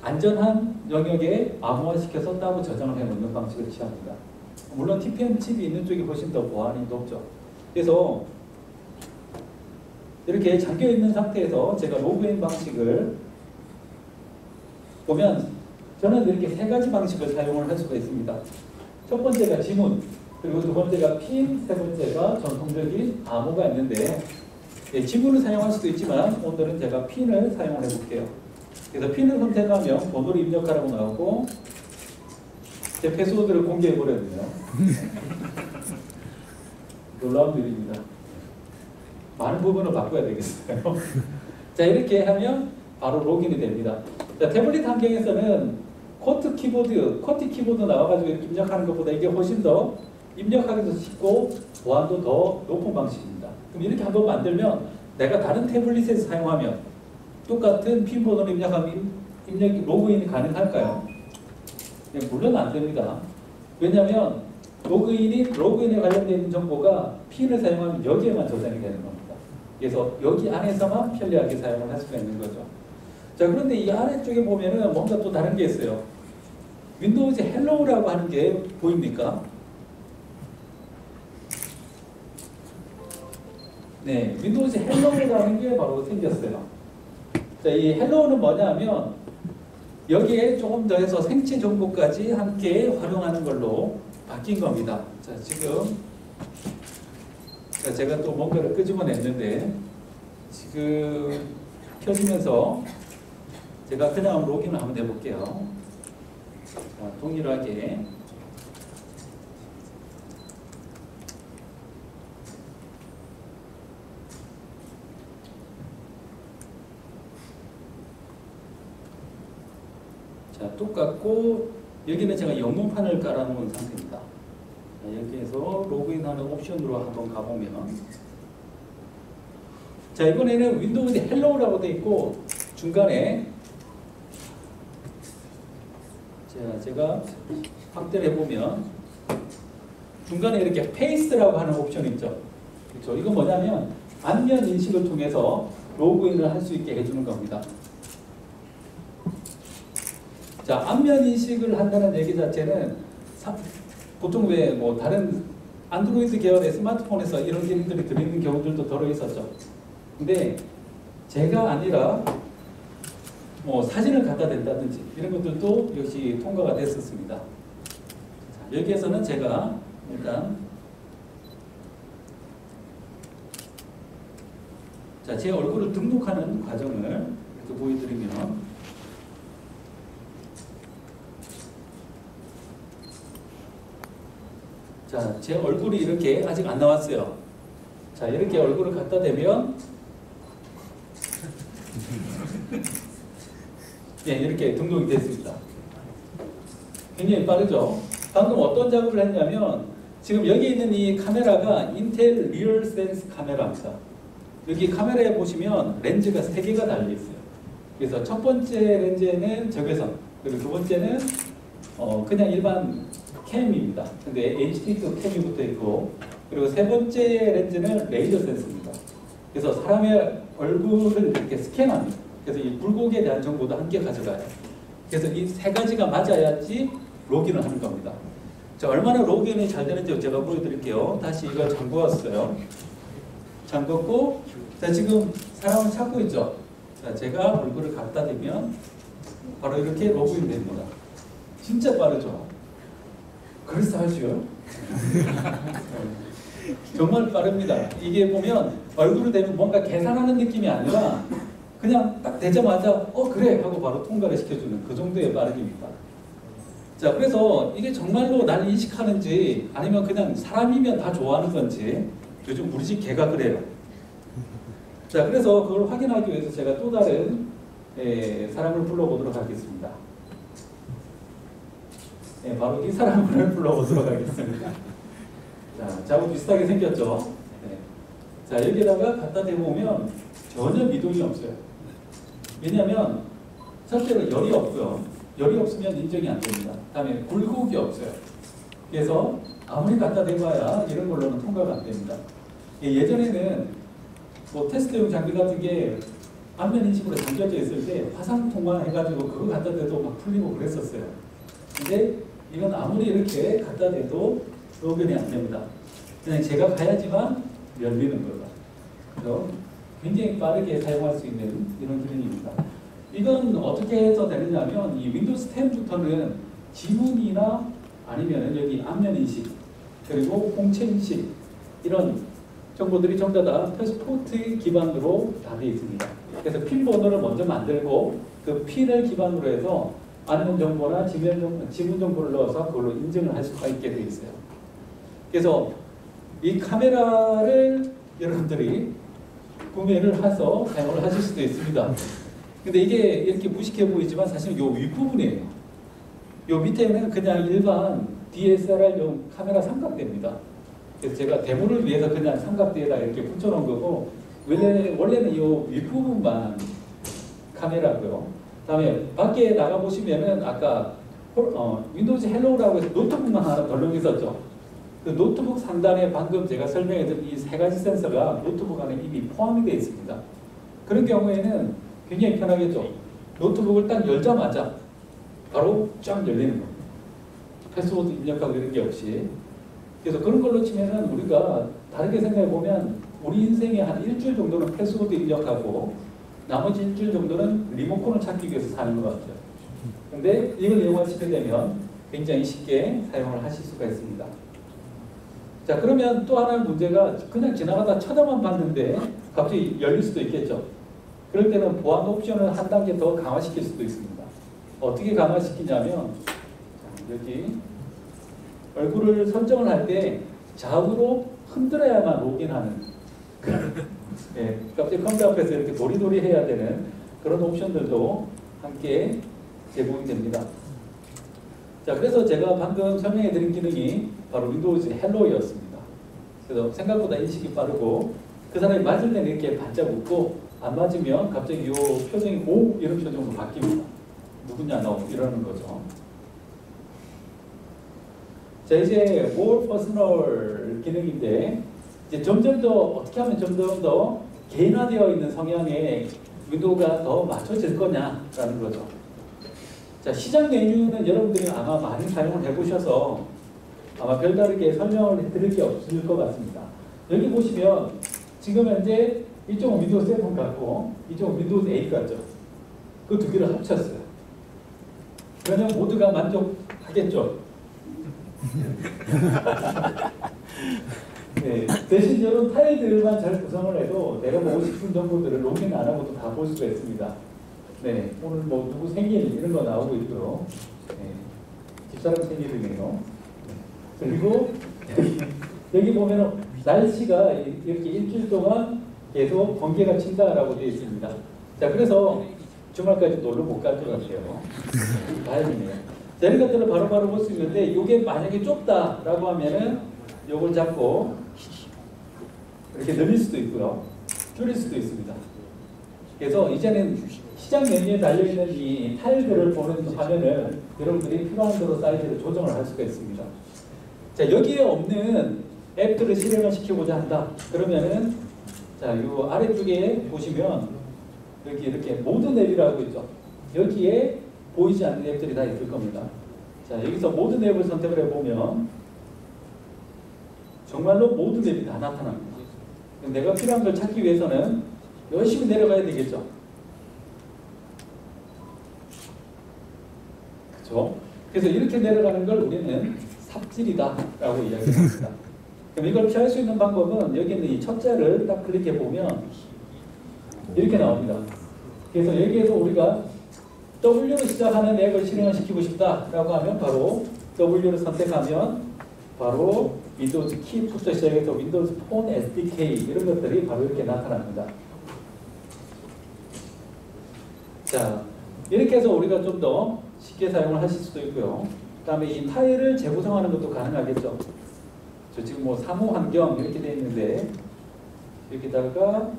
안전한 영역에 암호화시켜서 따로 저장을 해놓는 방식을 취합니다. 물론 TPM 칩이 있는 쪽이 훨씬 더 보안이 높죠. 그래서 이렇게 잠겨있는 상태에서 제가 로그인 방식을 보면 저는 이렇게 세 가지 방식을 사용을 할 수가 있습니다. 첫 번째가 지문, 그리고 두 번째가 핀, 세 번째가 전통적인 암호가 있는데, 지문을 사용할 수도 있지만 오늘은 제가 핀을 사용을 해볼게요. 그래서 핀을 선택하면 번호를 입력하라고 나오고 제 패스워드를 공개해버렸네요. 놀라운 일입니다. 많은 부분을 바꿔야 되겠어요. 자, 이렇게 하면 바로 로그인이 됩니다. 자, 태블릿 환경에서는 코트 키보드 나와가지고 이렇게 입력하는 것보다 이게 훨씬 더 입력하기도 쉽고 보안도 더 높은 방식입니다. 그럼 이렇게 한번 만들면 내가 다른 태블릿에서 사용하면 똑같은 핀 번호를 입력하면 로그인이 가능할까요? 네, 물론 안 됩니다. 왜냐하면 로그인에 관련된 정보가 핀을 사용하면 여기에만 저장이 되는 겁니다. 그래서 여기 안에서만 편리하게 사용을 할 수가 있는 거죠. 자, 그런데 이 아래쪽에 보면은 뭔가 또 다른 게 있어요. 윈도우즈 헬로우라고 하는 게 보입니까? 네, 윈도우즈 헬로우라는 게 바로 생겼어요. 자, 이 헬로우는 뭐냐면 여기에 조금 더 해서 생체 정보까지 함께 활용하는 걸로 바뀐 겁니다. 자, 지금 제가 또 뭔가를 끄집어냈는데 지금 켜지면서 제가 그냥 로그인을 한번 해볼게요. 자, 동일하게 자, 똑같고 여기는 제가 영문판을 깔아놓은 상태입니다. 자, 여기에서 로그인하는 옵션으로 한번 가보면 자, 이번에는 윈도우즈 헬로우라고 되어 있고 중간에 자, 제가 확대를 해보면 중간에 이렇게 페이스라고 하는 옵션이 있죠. 그렇죠? 이건 뭐냐면 안면 인식을 통해서 로그인을 할 수 있게 해주는 겁니다. 자, 안면 인식을 한다는 얘기 자체는 보통 왜 뭐 다른 안드로이드 계열의 스마트폰에서 이런 기능들이 들어있는 경우들도 더러 있었죠. 근데 제가 아니라 뭐 사진을 갖다 댄다든지 이런 것들도 역시 통과가 됐었습니다. 자, 여기에서는 제가 일단 자, 제 얼굴을 등록하는 과정을 이렇게 보여드리면 자, 제 얼굴이 이렇게 아직 안 나왔어요. 자, 이렇게 얼굴을 갖다 대면 예, 이렇게 등록이 됐습니다. 굉장히 빠르죠? 방금 어떤 작업을 했냐면 지금 여기 있는 이 카메라가 인텔 리얼 센스 카메라입니다. 여기 카메라에 보시면 렌즈가 3개가 달려있어요. 그래서 첫 번째 렌즈에는 적외선, 그리고 두 번째는 그냥 일반 캠입니다. 근데 HD도 캠이 붙어 있고, 그리고 세 번째 렌즈는 레이저 센서입니다. 그래서 사람의 얼굴을 이렇게 스캔합니다. 그래서 이 굴곡에 대한 정보도 함께 가져가요. 그래서 이 세 가지가 맞아야지 로그인을 하는 겁니다. 자, 얼마나 로그인이 잘 되는지 제가 보여드릴게요. 다시 이걸 잠궈왔어요. 잠궜고, 자, 지금 사람을 찾고 있죠. 자, 제가 얼굴을 갖다 대면 바로 이렇게 로그인 됩니다. 진짜 빠르죠. 그래서 하죠. 정말 빠릅니다. 이게 보면 얼굴을 대면 뭔가 계산하는 느낌이 아니라 그냥 딱 대자마자 그래 하고 바로 통과를 시켜주는 그 정도의 빠르기입니다. 자, 그래서 이게 정말로 날 인식하는지 아니면 그냥 사람이면 다 좋아하는 건지 요즘 우리 집 개가 그래요. 자, 그래서 그걸 확인하기 위해서 제가 또 다른 사람을 불러보도록 하겠습니다. 바로 이 사람을 불러보도록 하겠습니다. 자, 저하고 비슷하게 생겼죠. 자, 여기다가 갖다 대보면 전혀 미동이 없어요. 왜냐하면 첫째로 열이 없고요. 열이 없으면 인정이 안 됩니다. 다음에 굴곡이 없어요. 그래서 아무리 갖다 대봐야 이런 걸로는 통과가 안 됩니다. 예전에는 뭐 테스트용 장비 같은 게 안면 인식으로 잠겨져 있을 때 화상 통화해가지고 그거 갖다 대도 막 풀리고 그랬었어요. 근데 이건 아무리 이렇게 갖다 대도 로그인이 안 됩니다. 그냥 제가 가야지만 열리는 거다. 그래서 굉장히 빠르게 사용할 수 있는 이런 기능입니다. 이건 어떻게 해서 되느냐면 이 윈도우스 10부터는 지문이나 아니면 여기 안면 인식 그리고 공채 인식 이런 정보들이 전부 다 패스포트 기반으로 다 되어 있습니다. 그래서 핀 번호를 먼저 만들고 그 핀을 기반으로 해서 안면 정보나 지문 정보를 넣어서 그걸로 인증을 할 수가 있게 되어 있어요. 그래서 이 카메라를 여러분들이 구매를 해서 사용을 하실 수도 있습니다. 근데 이게 이렇게 무식해 보이지만 사실 요 윗부분이에요. 요 밑에는 그냥 일반 DSLR용 카메라 삼각대입니다. 그래서 제가 데모를 위해서 그냥 삼각대에다 이렇게 붙여놓은 거고 원래는 이 윗부분만 카메라고요. 다음에 밖에 나가보시면은 아까 윈도우즈 헬로우라고 해서 노트북만 하나 덜렁 있었죠. 그 노트북 상단에 방금 제가 설명해드린 이 세 가지 센서가 노트북 안에 이미 포함이 되어 있습니다. 그런 경우에는 굉장히 편하겠죠. 노트북을 딱 열자마자 바로 쫙 열리는 겁니다. 패스워드 입력하고 이런 게 없이. 그래서 그런 걸로 치면은 우리가 다르게 생각해 보면 우리 인생에 한 일주일 정도는 패스워드 입력하고 나머지 일주일 정도는 리모컨을 찾기 위해서 사는 것 같아요. 근데 이걸 이용하시게 되면 굉장히 쉽게 사용을 하실 수가 있습니다. 자, 그러면 또 하나의 문제가 그냥 지나가다 쳐다만 봤는데 갑자기 열릴 수도 있겠죠. 그럴 때는 보안 옵션을 한 단계 더 강화시킬 수도 있습니다. 어떻게 강화시키냐면 여기 얼굴을 설정을 할 때 좌우로 흔들어야만 로그인하는 갑자기 컴퓨터 앞에서 이렇게 도리도리 해야 되는 그런 옵션들도 함께 제공이 됩니다. 자, 그래서 제가 방금 설명해 드린 기능이 바로 윈도우즈 헬로우였습니다. 그래서 생각보다 인식이 빠르고 그 사람이 맞을 때는 이렇게 반짝 웃고 안 맞으면 갑자기 이 표정이 오 이런 표정으로 바뀝니다. 누구냐 너 이러는 거죠. 자, 이제 more personal 기능인데 이제 점점 더 어떻게 하면 점점 더 개인화되어 있는 성향에 윈도우가 더 맞춰질 거냐라는 거죠. 자, 시작 메뉴는 여러분들이 아마 많이 사용을 해보셔서 아마 별다르게 설명을 해드릴 게 없을 것 같습니다. 여기 보시면 지금 현재 이쪽은 윈도우 7 같고 이쪽은 윈도우 8 같죠. 그 두 개를 합쳤어요. 그러면 모두가 만족하겠죠. 네, 대신 이런 타일들만 잘 구성을 해도 내가 보고 싶은 정보들을 로그인 안 하고도 다 볼 수가 있습니다. 네, 오늘 뭐 누구 생일 이런 거 나오고 있고요. 네, 집사람 생일이네요. 네, 그리고 여기 보면 날씨가 이렇게 일주일 동안 계속 번개가 친다라고 되어 있습니다. 자, 그래서 주말까지 놀러 못 갈 것 같아요. 다행이네요. 자, 이런 것들을 바로바로 볼 수 있는데 이게 만약에 좁다라고 하면은 이걸 잡고 이렇게 늘릴 수도 있고요. 줄일 수도 있습니다. 그래서 이제는 시작 메뉴에 달려있는 이 타일들을 보는 화면을 여러분들이 필요한 대로 사이즈를 조정을 할 수가 있습니다. 자, 여기에 없는 앱들을 실행을 시켜보자 한다. 그러면은 자, 이 아래쪽에 보시면 여기 이렇게 모든 앱이라고 있죠. 여기에 보이지 않는 앱들이 다 있을 겁니다. 자, 여기서 모든 앱을 선택을 해보면 정말로 모든 앱이 다 나타납니다. 내가 필요한 걸 찾기 위해서는 열심히 내려가야 되겠죠. 그렇죠? 그래서 이렇게 내려가는 걸 우리는 삽질이다라고 이야기합니다. 그럼 이걸 피할 수 있는 방법은 여기 있는 이 첫째를 딱 클릭해 보면 이렇게 나옵니다. 그래서 여기에서 우리가 W로 시작하는 앱을 실행을 시키고 싶다라고 하면 바로 W를 선택하면 바로 윈도우즈 키부터 시작해서 윈도우즈 폰 SDK 이런 것들이 바로 이렇게 나타납니다. 자, 이렇게 해서 우리가 좀 더 쉽게 사용을 하실 수도 있고요. 그 다음에 이 타일을 재구성하는 것도 가능하겠죠. 저 지금 뭐 사무 환경 이렇게 되어 있는데 여기다가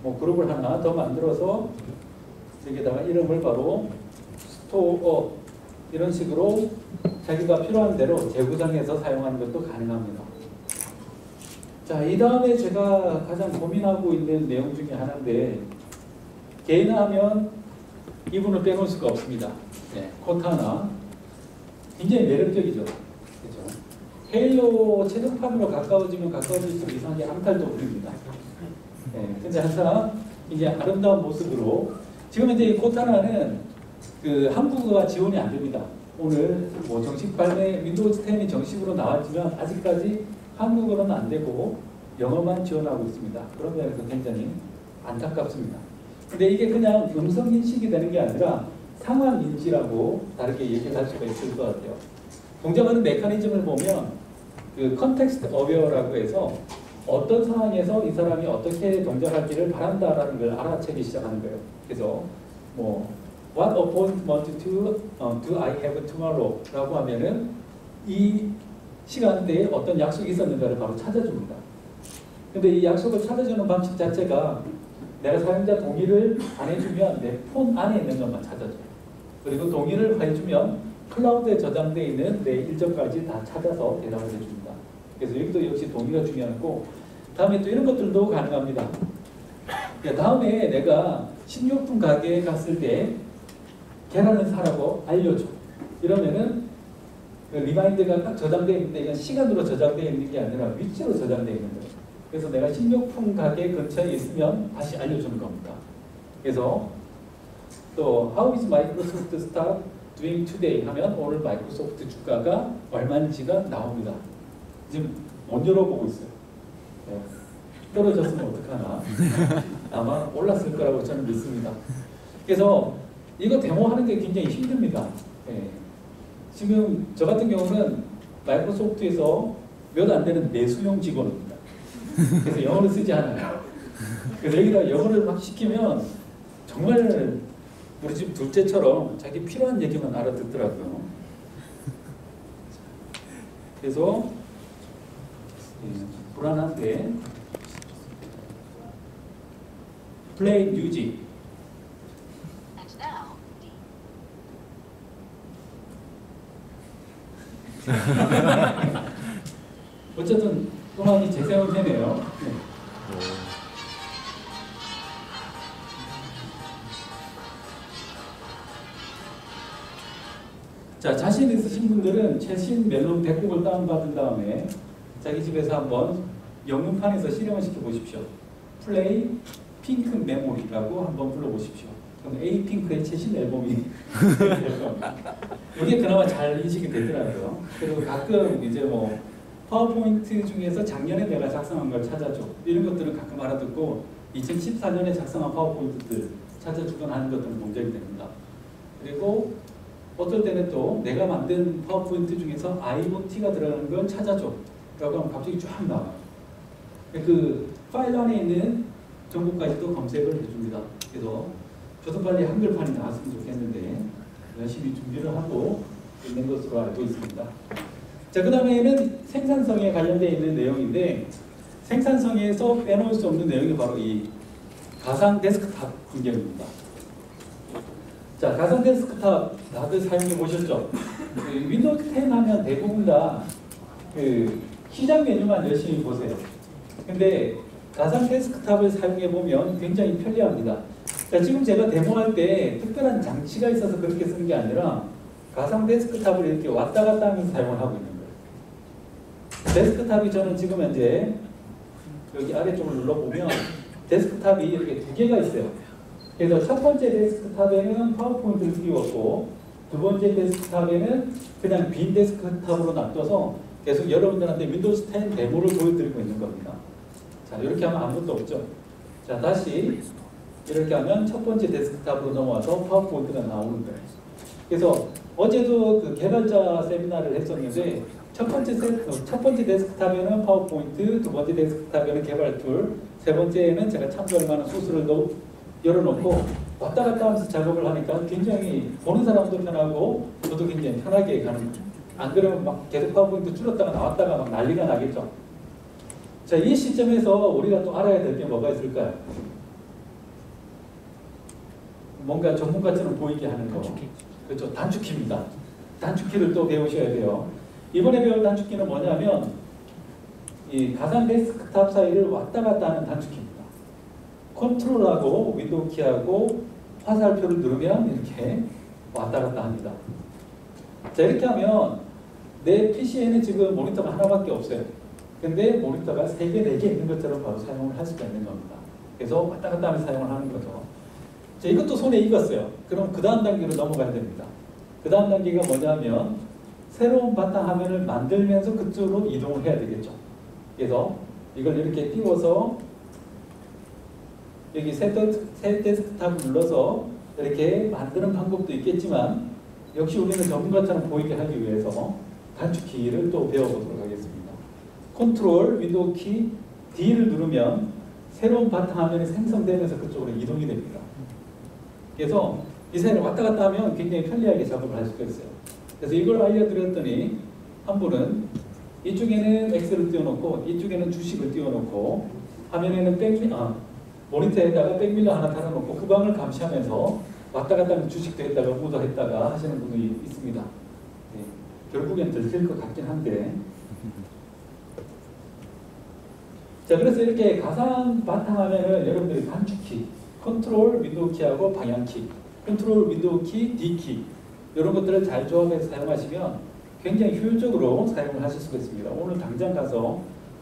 뭐 그룹을 하나 더 만들어서 여기다가 이름을 바로 스토어 이런 식으로 자기가 필요한 대로 재구성해서 사용하는 것도 가능합니다. 자, 이 다음에 제가 가장 고민하고 있는 내용 중에 하나인데 개인화 하면 이분을 빼놓을 수가 없습니다. 네, 코타나 굉장히 매력적이죠. 그렇죠? 헤일로 최종판으로 가까워지면 가까워질수록 이상하게 암탈도 부립니다. 네, 근데 항상 이제 아름다운 모습으로 지금 이제 이 코타나는 그 한국어가 지원이 안 됩니다. 오늘 뭐 정식 발매 윈도우즈 10이 정식으로 나왔지만 아직까지 한국어는 안 되고 영어만 지원하고 있습니다. 그런 면에서 굉장히 안타깝습니다. 근데 이게 그냥 음성 인식이 되는 게 아니라 상황 인지라고 다르게 얘기를 할 수가 있을 것 같아요. 동작하는 메커니즘을 보면 그 컨텍스트 어웨어라고 해서 어떤 상황에서 이 사람이 어떻게 동작하기를 바란다라는 걸 알아채기 시작하는 거예요. 그래서 뭐 What appointment do I have tomorrow? 라고 하면은 이 시간대에 어떤 약속이 있었는가를 바로 찾아줍니다. 근데 이 약속을 찾아주는 방식 자체가 내가 사용자 동의를 안 해주면 내 폰 안에 있는 것만 찾아줘요. 그리고 동의를 해주면 클라우드에 저장되어 있는 내 일정까지 다 찾아서 대답을 해줍니다. 그래서 여기도 역시 동의가 중요하고 다음에 또 이런 것들도 가능합니다. 다음에 내가 식료품 가게에 갔을 때 계란을 사라고 알려줘. 이러면은 그 리마인드가 딱 저장되어 있는데 이건 시간으로 저장되어 있는 게 아니라 위치로 저장되어 있는 거예요. 그래서 내가 식료품 가게 근처에 있으면 다시 알려주는 겁니다. 그래서 또 How is Microsoft stock doing today? 하면 오늘 마이크로소프트 주가가 얼마인지가 나옵니다. 지금 못 열어보고 있어요. 네. 떨어졌으면 어떡하나. 아마 올랐을 거라고 저는 믿습니다. 그래서 이거 데모하는 게 굉장히 힘듭니다. 네. 지금 저 같은 경우는 마이크로소프트에서 몇 안 되는 내수용 직원입니다. 그래서 영어를 쓰지 않아요. 그래서 여기다 영어를 막 시키면 정말 우리 집 둘째처럼 자기 필요한 얘기만 알아듣더라고요. 그래서 불안한데 play music. 어쨌든 음악이 재생은 되네요. 네. 자, 자신 있으신 분들은 최신 멜론 100곡을 다운받은 다음에 자기 집에서 한번 영문판에서 실행을 시켜보십시오. 플레이 핑크 메모리라고 한번 불러보십시오. 그럼 에이핑크의 최신 앨범이 될 겁니다. 이게 그나마 잘 인식이 되더라고요. 그리고 가끔 이제 뭐 파워포인트 중에서 작년에 내가 작성한 걸 찾아줘. 이런 것들은 가끔 알아듣고 2014년에 작성한 파워포인트들 찾아주거나 하는 것들은 동작이 됩니다. 그리고 어떨 때는 또 내가 만든 파워포인트 중에서 IoT가 들어가는 걸 찾아줘 라고 하면 갑자기 쫙 나와요. 그 파일 안에 있는 정보까지도 검색을 해줍니다. 그래서 저도 빨리 한글판이 나왔으면 좋겠는데 열심히 준비를 하고 있는 것으로 알고 있습니다. 자, 그 다음에는 생산성에 관련되어 있는 내용인데 생산성에서 빼놓을 수 없는 내용이 바로 이 가상 데스크탑 환경입니다. 자, 가상 데스크탑 다들 사용해 보셨죠? 윈도우 10 하면 대부분 다 그 시작 메뉴만 열심히 보세요. 근데 가상 데스크탑을 사용해 보면 굉장히 편리합니다. 자, 지금 제가 데모할 때 특별한 장치가 있어서 그렇게 쓰는 게 아니라 가상 데스크탑을 이렇게 왔다 갔다 하면서 사용을 하고 있는 거예요. 데스크탑이 저는 지금 현재 여기 아래쪽을 눌러보면 데스크탑이 이렇게 두 개가 있어요. 그래서 첫 번째 데스크탑에는 파워포인트를 띄웠고 두 번째 데스크탑에는 그냥 빈 데스크탑으로 놔둬서 계속 여러분들한테 윈도우즈 10 데모를 보여드리고 있는 겁니다. 자, 이렇게 하면 아무것도 없죠. 자, 다시 이렇게 하면 첫 번째 데스크탑으로 넘어와서 파워포인트가 나오는 거예요. 그래서 어제도 그 개발자 세미나를 했었는데 첫 번째 데스크탑에는 파워포인트, 두 번째 데스크탑에는 개발 툴, 세 번째에는 제가 참고할 만한 소스를 열어놓고 왔다 갔다 하면서 작업을 하니까 굉장히 보는 사람도 편하고 저도 굉장히 편하게 가는 거예요. 안 그러면 막 계속 파워포인트 줄었다가 나왔다가 막 난리가 나겠죠. 자, 이 시점에서 우리가 또 알아야 될 게 뭐가 있을까요? 뭔가 전문가처럼 보이게 하는 거. 그렇죠. 단축키입니다. 단축키를 또 배우셔야 돼요. 이번에 배울 단축키는 뭐냐면 이 가상 데스크탑 사이를 왔다 갔다 하는 단축키입니다. 컨트롤하고 윈도우 키하고 화살표를 누르면 이렇게 왔다 갔다 합니다. 자, 이렇게 하면 내 PC에는 지금 모니터가 하나밖에 없어요. 근데 모니터가 3개, 4개 있는 것처럼 바로 사용을 할 수가 있는 겁니다. 그래서 왔다 갔다 하면서 사용을 하는 거죠. 자, 이것도 손에 익었어요. 그럼 그 다음 단계로 넘어가야 됩니다. 그 다음 단계가 뭐냐면 새로운 바탕화면을 만들면서 그쪽으로 이동을 해야 되겠죠. 그래서 이걸 이렇게 띄워서 여기 새 데스크탑을 눌러서 이렇게 만드는 방법도 있겠지만 역시 우리는 전문가처럼 보이게 하기 위해서 단축키를 또 배워보도록 하겠습니다. 컨트롤, 윈도우 키, D를 누르면 새로운 바탕화면이 생성되면서 그쪽으로 이동이 됩니다. 그래서 이 사이를 왔다 갔다 하면 굉장히 편리하게 작업을 할 수가 있어요. 그래서 이걸 알려드렸더니 한 분은 이쪽에는 엑셀을 띄워놓고 이쪽에는 주식을 띄워놓고 화면에는 모니터에다가 백밀러 하나 달아놓고 후방을 감시하면서 왔다 갔다 하면 주식도 했다가 우도 했다가 하시는 분들이 있습니다. 네, 결국엔 들킬 것 같긴 한데 자, 그래서 이렇게 가상 바탕화면을 여러분들이 단축키, 컨트롤 윈도우 키하고 방향키, 컨트롤 윈도우 키, D키 이런 것들을 잘 조합해서 사용하시면 굉장히 효율적으로 사용을 하실 수가 있습니다. 오늘 당장 가서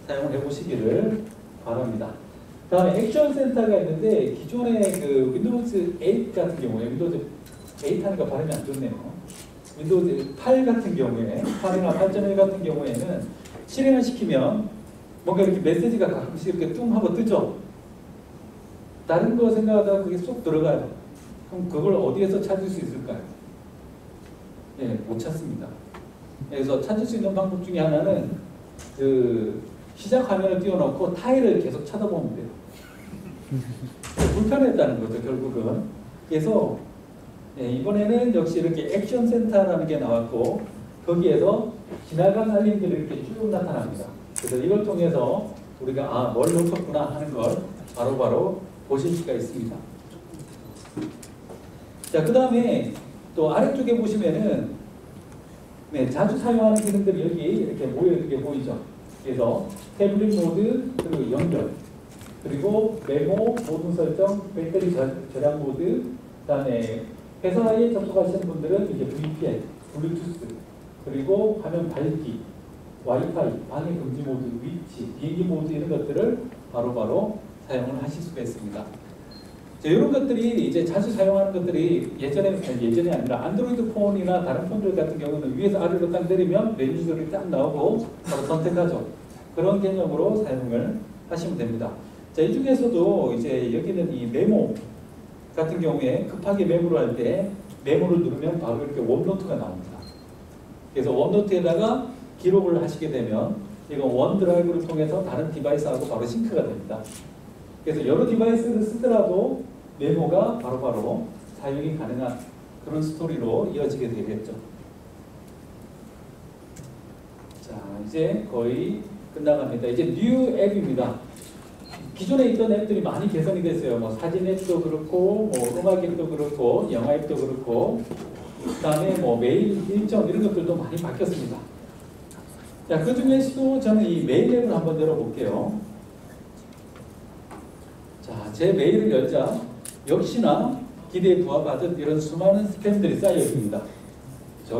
사용을 해보시기를 바랍니다. 다음에 액션 센터가 있는데 기존의 그 윈도우즈 8 같은 경우에 윈도우즈 8 하니까 발음이 안 좋네요. 윈도우즈 8 같은 경우에 8이나 8.1 같은 경우에는 실행을 시키면 뭔가 이렇게 메시지가 가끔씩 이렇게 뚱 하고 뜨죠. 다른 거 생각하다가 그게 쏙 들어가요. 그럼 그걸 어디에서 찾을 수 있을까요? 예, 못 찾습니다. 그래서 찾을 수 있는 방법 중에 하나는 그 시작 화면을 띄워놓고 타일을 계속 쳐다보면 돼요. 불편했다는 거죠, 결국은. 그래서 예, 이번에는 역시 이렇게 액션 센터라는 게 나왔고 거기에서 지나간 알림들이 이렇게 쭉 나타납니다. 그래서 이걸 통해서 우리가 뭘 놓쳤구나 하는 걸 바로바로 보실 수가 있습니다. 자, 그 다음에 또 아래쪽에 보시면은 네, 자주 사용하는 기능들이 여기 이렇게 모여있게 보이죠. 그래서 태블릿 모드, 그리고 연결, 그리고 메모, 모드 설정, 배터리 절약 모드, 그 다음에 회사에 접속하시는 분들은 이제 VPN, 블루투스, 그리고 화면 밝기, 와이파이, 방해 금지 모드, 위치, 비행기 모드 이런 것들을 바로바로 사용을 하실 수가 있습니다. 자, 이런 것들이 이제 자주 사용하는 것들이 예전이 아니라 안드로이드 폰이나 다른 폰들 같은 경우는 위에서 아래로 딱 내리면 메뉴들이 딱 나오고 바로 선택하죠. 그런 개념으로 사용을 하시면 됩니다. 자, 이 중에서도 이제 여기는 이 메모 같은 경우에 급하게 메모를 할 때 메모를 누르면 바로 이렇게 원노트가 나옵니다. 그래서 원노트에다가 기록을 하시게 되면 이건 원드라이브를 통해서 다른 디바이스하고 바로 싱크가 됩니다. 그래서 여러 디바이스를 쓰더라도 메모가 바로바로 사용이 가능한 그런 스토리로 이어지게 되겠죠. 자, 이제 거의 끝나갑니다. 이제 뉴 앱입니다. 기존에 있던 앱들이 많이 개선이 됐어요. 뭐 사진 앱도 그렇고, 뭐 음악 앱도 그렇고, 영화 앱도 그렇고, 그 다음에 뭐 메일 일정 이런 것들도 많이 바뀌었습니다. 자, 그 중에서도 저는 이 메일 앱을 한번 열어볼게요. 자, 제 메일을 열자 역시나 기대에 부합하듯 이런 수많은 스팸들이 쌓여 있습니다.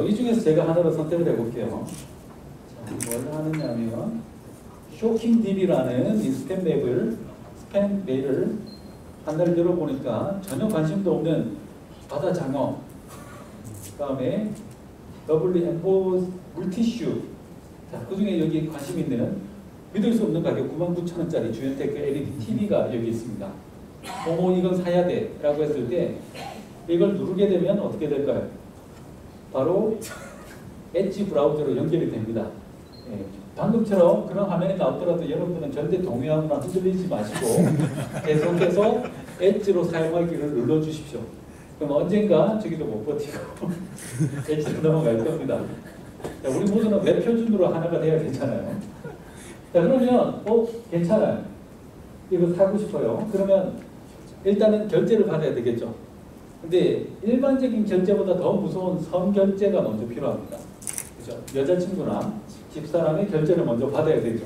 이 중에서 제가 하나로 선택을 해볼게요. 자, 뭘 하느냐면 쇼킹딜이라는 이 스팸 메일을 한 달 들어보니까 전혀 관심도 없는 바다 장어, 그다음에 더블리 엠보 물티슈, 자, 그 중에 여기 관심 있는 믿을 수 없는 가격 99,000원짜리 주연테크 LED TV가 여기 있습니다. 어머 이건 사야 돼 라고 했을 때 이걸 누르게 되면 어떻게 될까요? 바로 엣지 브라우저로 연결이 됩니다. 예, 방금처럼 그런 화면이 나오더라도 여러분들은 절대 동요하거나 흔들리지 마시고 계속해서 엣지로 사용하기를 눌러주십시오. 그럼 언젠가 저기도 못 버티고 엣지로 넘어갈 겁니다. 자, 우리 모두는 웹 표준으로 하나가 돼야 되잖아요. 자, 그러면 괜찮아요. 이거 사고 싶어요. 그러면 일단은 결제를 받아야 되겠죠. 근데 일반적인 결제보다 더 무서운 선결제가 먼저 필요합니다. 그죠? 여자친구나 집사람의 결제를 먼저 받아야 되죠.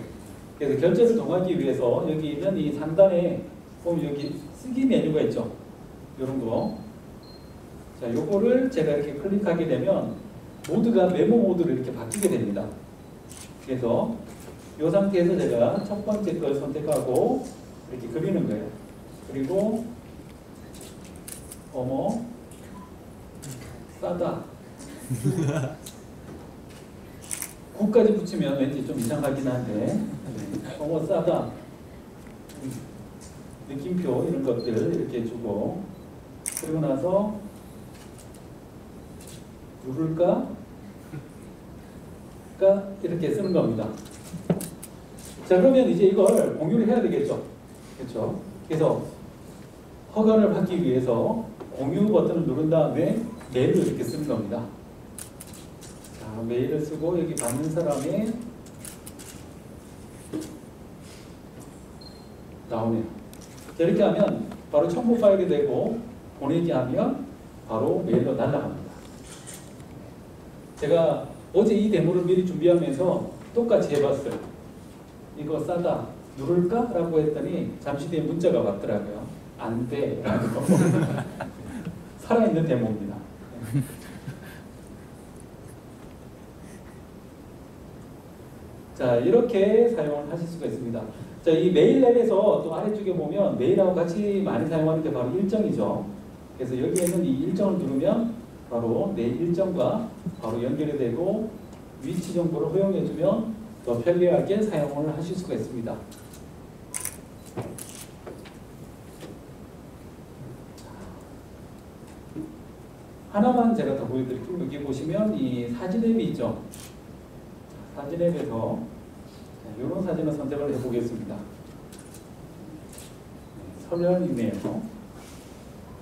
그래서 결제를 통하기 위해서 여기 있는 이 상단에 보면 여기 쓰기 메뉴가 있죠. 이런 거. 자, 요거를 제가 이렇게 클릭하게 되면 모드가 메모 모드로 이렇게 바뀌게 됩니다. 그래서 이 상태에서 제가 첫 번째 걸 선택하고 이렇게 그리는 거예요. 그리고 어머 싸다 9까지 붙이면 왠지 좀 이상하긴 한데 어머 싸다 느낌표 이런 것들 이렇게 주고 그리고 나서 누를까? 이렇게 쓰는 겁니다. 자, 그러면 이제 이걸 공유를 해야 되겠죠. 그렇죠? 그래서 허가를 받기 위해서 공유 버튼을 누른 다음에 메일을 이렇게 쓰는 겁니다. 자, 메일을 쓰고 여기 받는 사람의 나오네요. 자, 이렇게 하면 바로 첨부 파일이 되고 보내기 하면 바로 메일로 날아갑니다. 제가 어제 이 데모를 미리 준비하면서 똑같이 해봤어요. 이거 싸다 누를까? 라고 했더니 잠시 뒤에 문자가 왔더라고요. 안 돼. 라고. 살아있는 데모입니다. 자, 이렇게 사용을 하실 수가 있습니다. 자, 이 메일 앱에서 또 아래쪽에 보면 메일하고 같이 많이 사용하는 게 바로 일정이죠. 그래서 여기에는 이 일정을 누르면 바로 내 일정과 바로 연결이 되고 위치 정보를 허용해주면 더 편리하게 사용을 하실 수가 있습니다. 하나만 제가 더 보여드릴게요. 여기 보시면 이 사진 앱이 있죠. 사진 앱에서 이런 사진을 선택을 해보겠습니다. 서면이네요.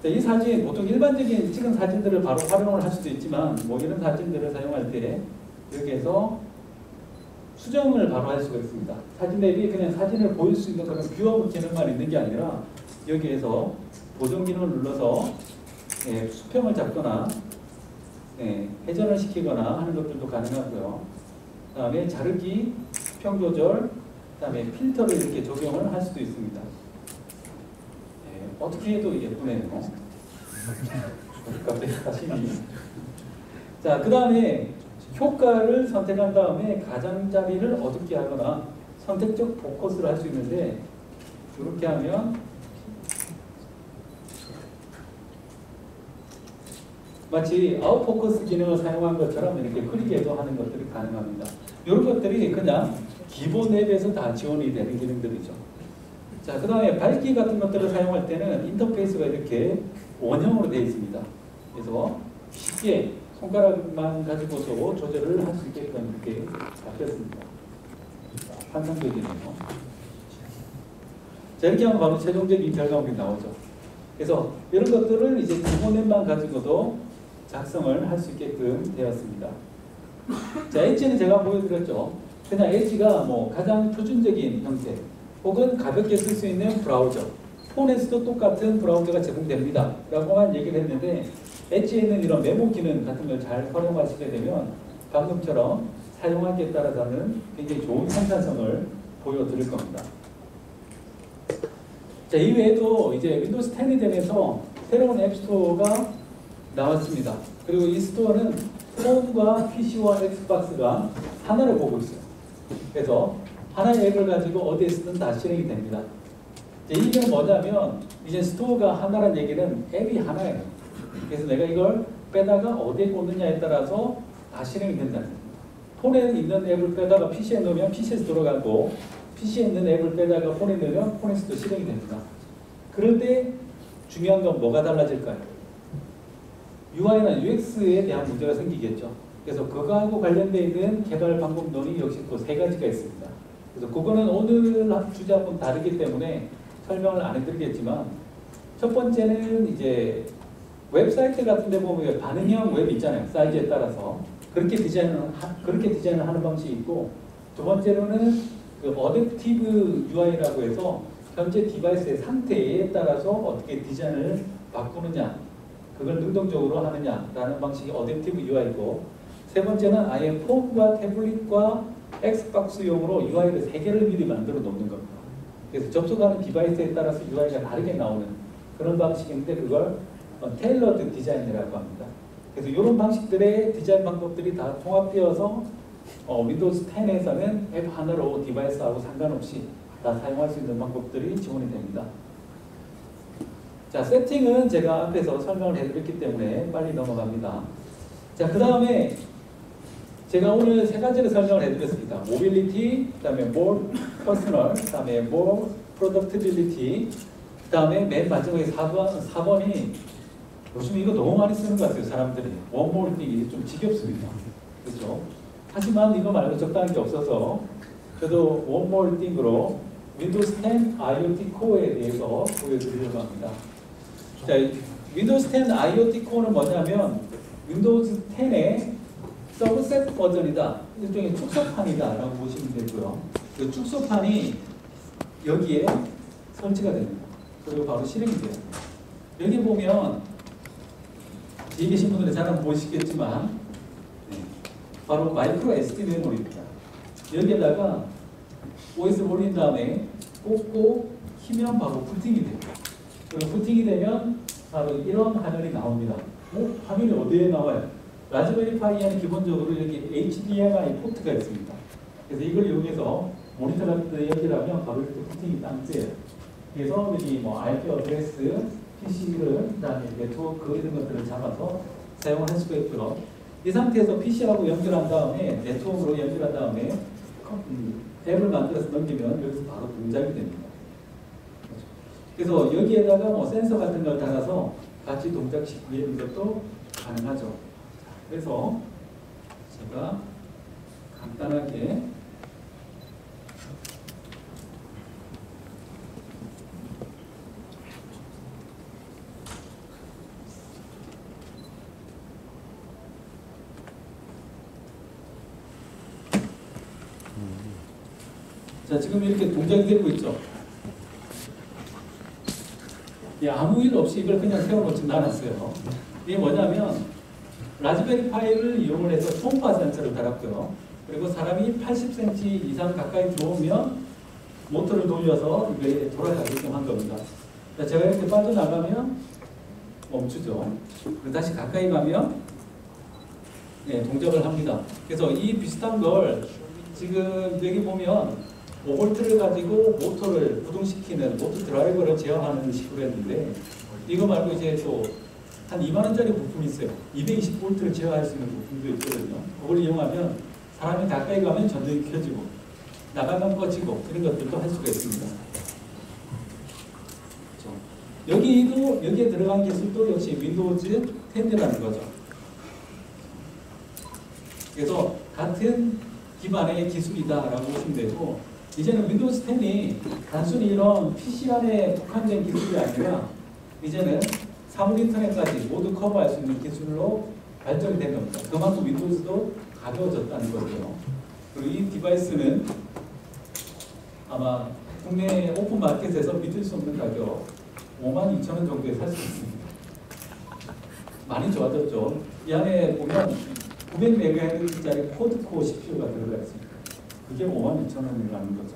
이 사진 보통 일반적인 찍은 사진들을 바로 활용을 할 수도 있지만 뭐 이런 사진들을 사용할 때 여기에서 수정을 바로 할 수가 있습니다. 사진 앱이 그냥 사진을 보일 수 있는 그런 뷰어 기능만 있는 게 아니라 여기에서 보정 기능을 눌러서 수평을 잡거나 회전을 시키거나 하는 것들도 가능하고요. 그 다음에 자르기, 수평 조절, 그 다음에 필터를 이렇게 적용을 할 수도 있습니다. 어떻게 해도 예쁘네요. 갑자기 사진이. 자, 그 다음에 효과를 선택한 다음에 가장자리를 어둡게 하거나 선택적 포커스를 할 수 있는데 이렇게 하면 마치 아웃포커스 기능을 사용한 것처럼 이렇게 크리게도 하는 것들이 가능합니다. 이런 것들이 그냥 기본 앱에서 다 지원이 되는 기능들이죠. 자, 그 다음에 밝기 같은 것들을 사용할 때는 인터페이스가 이렇게 원형으로 되어 있습니다. 그래서 쉽게 손가락만 가지고도 조절을 할 수 있게끔 이렇게 바뀌었습니다. 환상적이네요. 자, 이렇게 하면 바로 최종적인 결과물이 나오죠. 그래서 이런 것들을 이제 기본 앱만 가지고도 작성을 할 수 있게끔 되었습니다. 자, 엣지는 제가 보여드렸죠. 그냥 엣지가 뭐 가장 표준적인 형태 혹은 가볍게 쓸 수 있는 브라우저, 폰에서도 똑같은 브라우저가 제공됩니다 라고만 얘기를 했는데 엣지에 있는 이런 메모 기능 같은 걸 잘 활용하시게 되면 방금처럼 사용하기에 따라서는 굉장히 좋은 생산성을 보여드릴 겁니다. 자, 이외에도 이제 윈도우스 10이 되면서 새로운 앱스토어가 나왔습니다. 그리고 이 스토어는 폰과 PC와 엑스박스가 하나를 보고 있어요. 그래서 하나의 앱을 가지고 어디에서든 다 실행이 됩니다. 이게 뭐냐면 이제 스토어가 하나란 얘기는 앱이 하나예요. 그래서 내가 이걸 빼다가 어디에 꽂느냐에 따라서 다 실행이 된다는 거예요. 폰에 있는 앱을 빼다가 PC에 넣으면 PC에서 돌아가고 PC에 있는 앱을 빼다가 폰에 넣으면 폰에서도 실행이 됩니다. 그럴 때 중요한 건 뭐가 달라질까요? UI나 UX에 대한 문제가 생기겠죠. 그래서 그거하고 관련되어 있는 개발 방법론이 역시 또 세 가지가 있습니다. 그래서 그거는 오늘 주제하고는 다르기 때문에 설명을 안 해드리겠지만 첫 번째는 이제 웹사이트 같은 데 보면 반응형 웹 있잖아요. 사이즈에 따라서. 그렇게 디자인을 하는 방식이 있고 두 번째로는 그 어댑티브 UI라고 해서 현재 디바이스의 상태에 따라서 어떻게 디자인을 바꾸느냐 그걸 능동적으로 하느냐라는 방식이 어댑티브 UI고 세 번째는 아예 폰과 태블릿과 엑스박스용으로 UI를 세 개를 미리 만들어 놓는 겁니다. 그래서 접속하는 디바이스에 따라서 UI가 다르게 나오는 그런 방식인데 그걸 테일러드 디자인이라고 합니다. 그래서 이런 방식들의 디자인 방법들이 다 통합되어서 윈도우즈 10에서는 앱 하나로 디바이스하고 상관없이 다 사용할 수 있는 방법들이 지원이 됩니다. 자, 세팅은 제가 앞에서 설명을 해드렸기 때문에 빨리 넘어갑니다. 자, 그 다음에 제가 오늘 세 가지를 설명을 해드렸습니다. 모빌리티, 그 다음에 more personal, 그 다음에 more productability, 그 다음에 맨 마지막에 4번이 요즘 이거 너무 많이 쓰는 것 같아요, 사람들이. one more thing이 좀 지겹습니다. 그렇죠? 하지만 이거 말고 적당한 게 없어서 저도 one more thing으로 윈도우즈 10 IoT 코어에 대해서 보여드리려고 합니다. 자, 윈도우즈 10 IoT 코어는 뭐냐면 윈도우즈 10의 서브셋 버전이다. 일종의 축소판이다 라고 보시면 되고요. 그 축소판이 여기에 설치가 됩니다. 그리고 바로 실행이 돼요. 여기 보면 뒤에 계신 분들은 잘 안 보시겠지만 바로 마이크로 SD 메모리입니다. 여기에다가 OS를 올린 다음에 꽂고 키면 바로 부팅이 돼요. 그리고 부팅이 되면 바로 이런 화면이 나옵니다. 화면이 어디에 나와요? 라즈베리 파이에는 기본적으로 여기 HDMI 포트가 있습니다. 그래서 이걸 이용해서 모니터 같은 데 연결하면 바로 이렇게 부팅이 딱 뜨요. 그래서 여기 뭐 IP 어드레스, PC를, 그 다음에 네트워크 이런 것들을 잡아서 사용을 할 수가 있고요. 이 상태에서 PC하고 연결한 다음에 네트워크로 연결한 다음에 앱을 만들어서 넘기면 여기서 바로 동작이 됩니다. 그래서 여기에다가 뭐 센서 같은 걸 달아서 같이 동작시키는 것도 가능하죠. 그래서 제가 간단하게 자, 지금 이렇게 동작이 되고 있죠. 예, 아무 일 없이 이걸 그냥 세워놓지 않았어요. 이게 뭐냐면 라즈베리 파이를 이용을 해서 초음파 센서를 달았고요. 그리고 사람이 80cm 이상 가까이 들어오면 모터를 돌려서 이게 돌아가게끔 한 겁니다. 자, 제가 이렇게 빠져나가면 멈추죠. 그리고 다시 가까이 가면 네, 동작을 합니다. 그래서 이 비슷한 걸 지금 여기 보면 5V를 가지고 모터를 구동시키는 모터 드라이버를 제어하는 식으로 했는데 이거 말고 이제 또 한 2만원짜리 부품이 있어요. 220V를 제어할 수 있는 부품도 있거든요. 그걸 이용하면 사람이 가까이 가면 전등이 켜지고 나가면 꺼지고 그런 것들도 할 수가 있습니다. 그렇죠. 여기에 들어간 기술도 역시 윈도우즈 10이라는 거죠. 그래서 같은 기반의 기술이다라고 보시면 되고 이제는 윈도우즈 10이 단순히 이런 PC 안에 국한된 기술이 아니라 이제는 사물 인터넷까지 모두 커버할 수 있는 기술로 발전이 된 겁니다. 그만큼 윈도우즈도 가벼워졌다는 거고요. 그리고 이 디바이스는 아마 국내 오픈 마켓에서 믿을 수 없는 가격 52,000원 정도에 살 수 있습니다. 많이 좋아졌죠. 이 안에 보면 900MHz짜리 쿼드코어 CPU가 들어가 있습니다. 그게 52,000원이라는 거죠.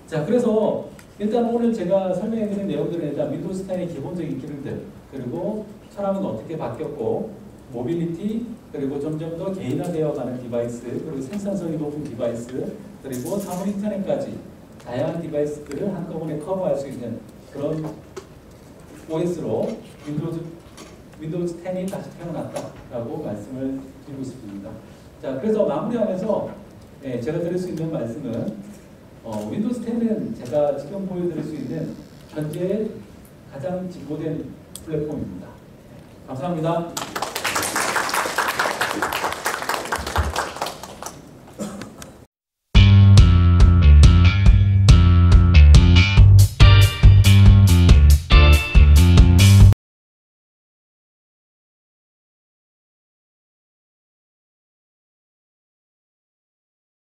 자, 그래서 일단 오늘 제가 설명해드린 내용들은 일단 윈도우즈 10의 기본적인 기능들, 그리고 사람은 어떻게 바뀌었고, 모빌리티, 그리고 점점 더 개인화되어가는 디바이스, 그리고 생산성이 높은 디바이스, 그 그리고 사물 인터넷까지 다양한 디바이스들을 한꺼번에 커버할 수 있는 그런 OS로 윈도우즈 10이 다시 태어났다라고 말씀을 드리고 싶습니다. 자, 그래서 마무리하면서 제가 드릴 수 있는 말씀은 윈도우즈 10은 제가 지금 보여드릴 수 있는 현재 가장 진보된 플랫폼입니다. 감사합니다.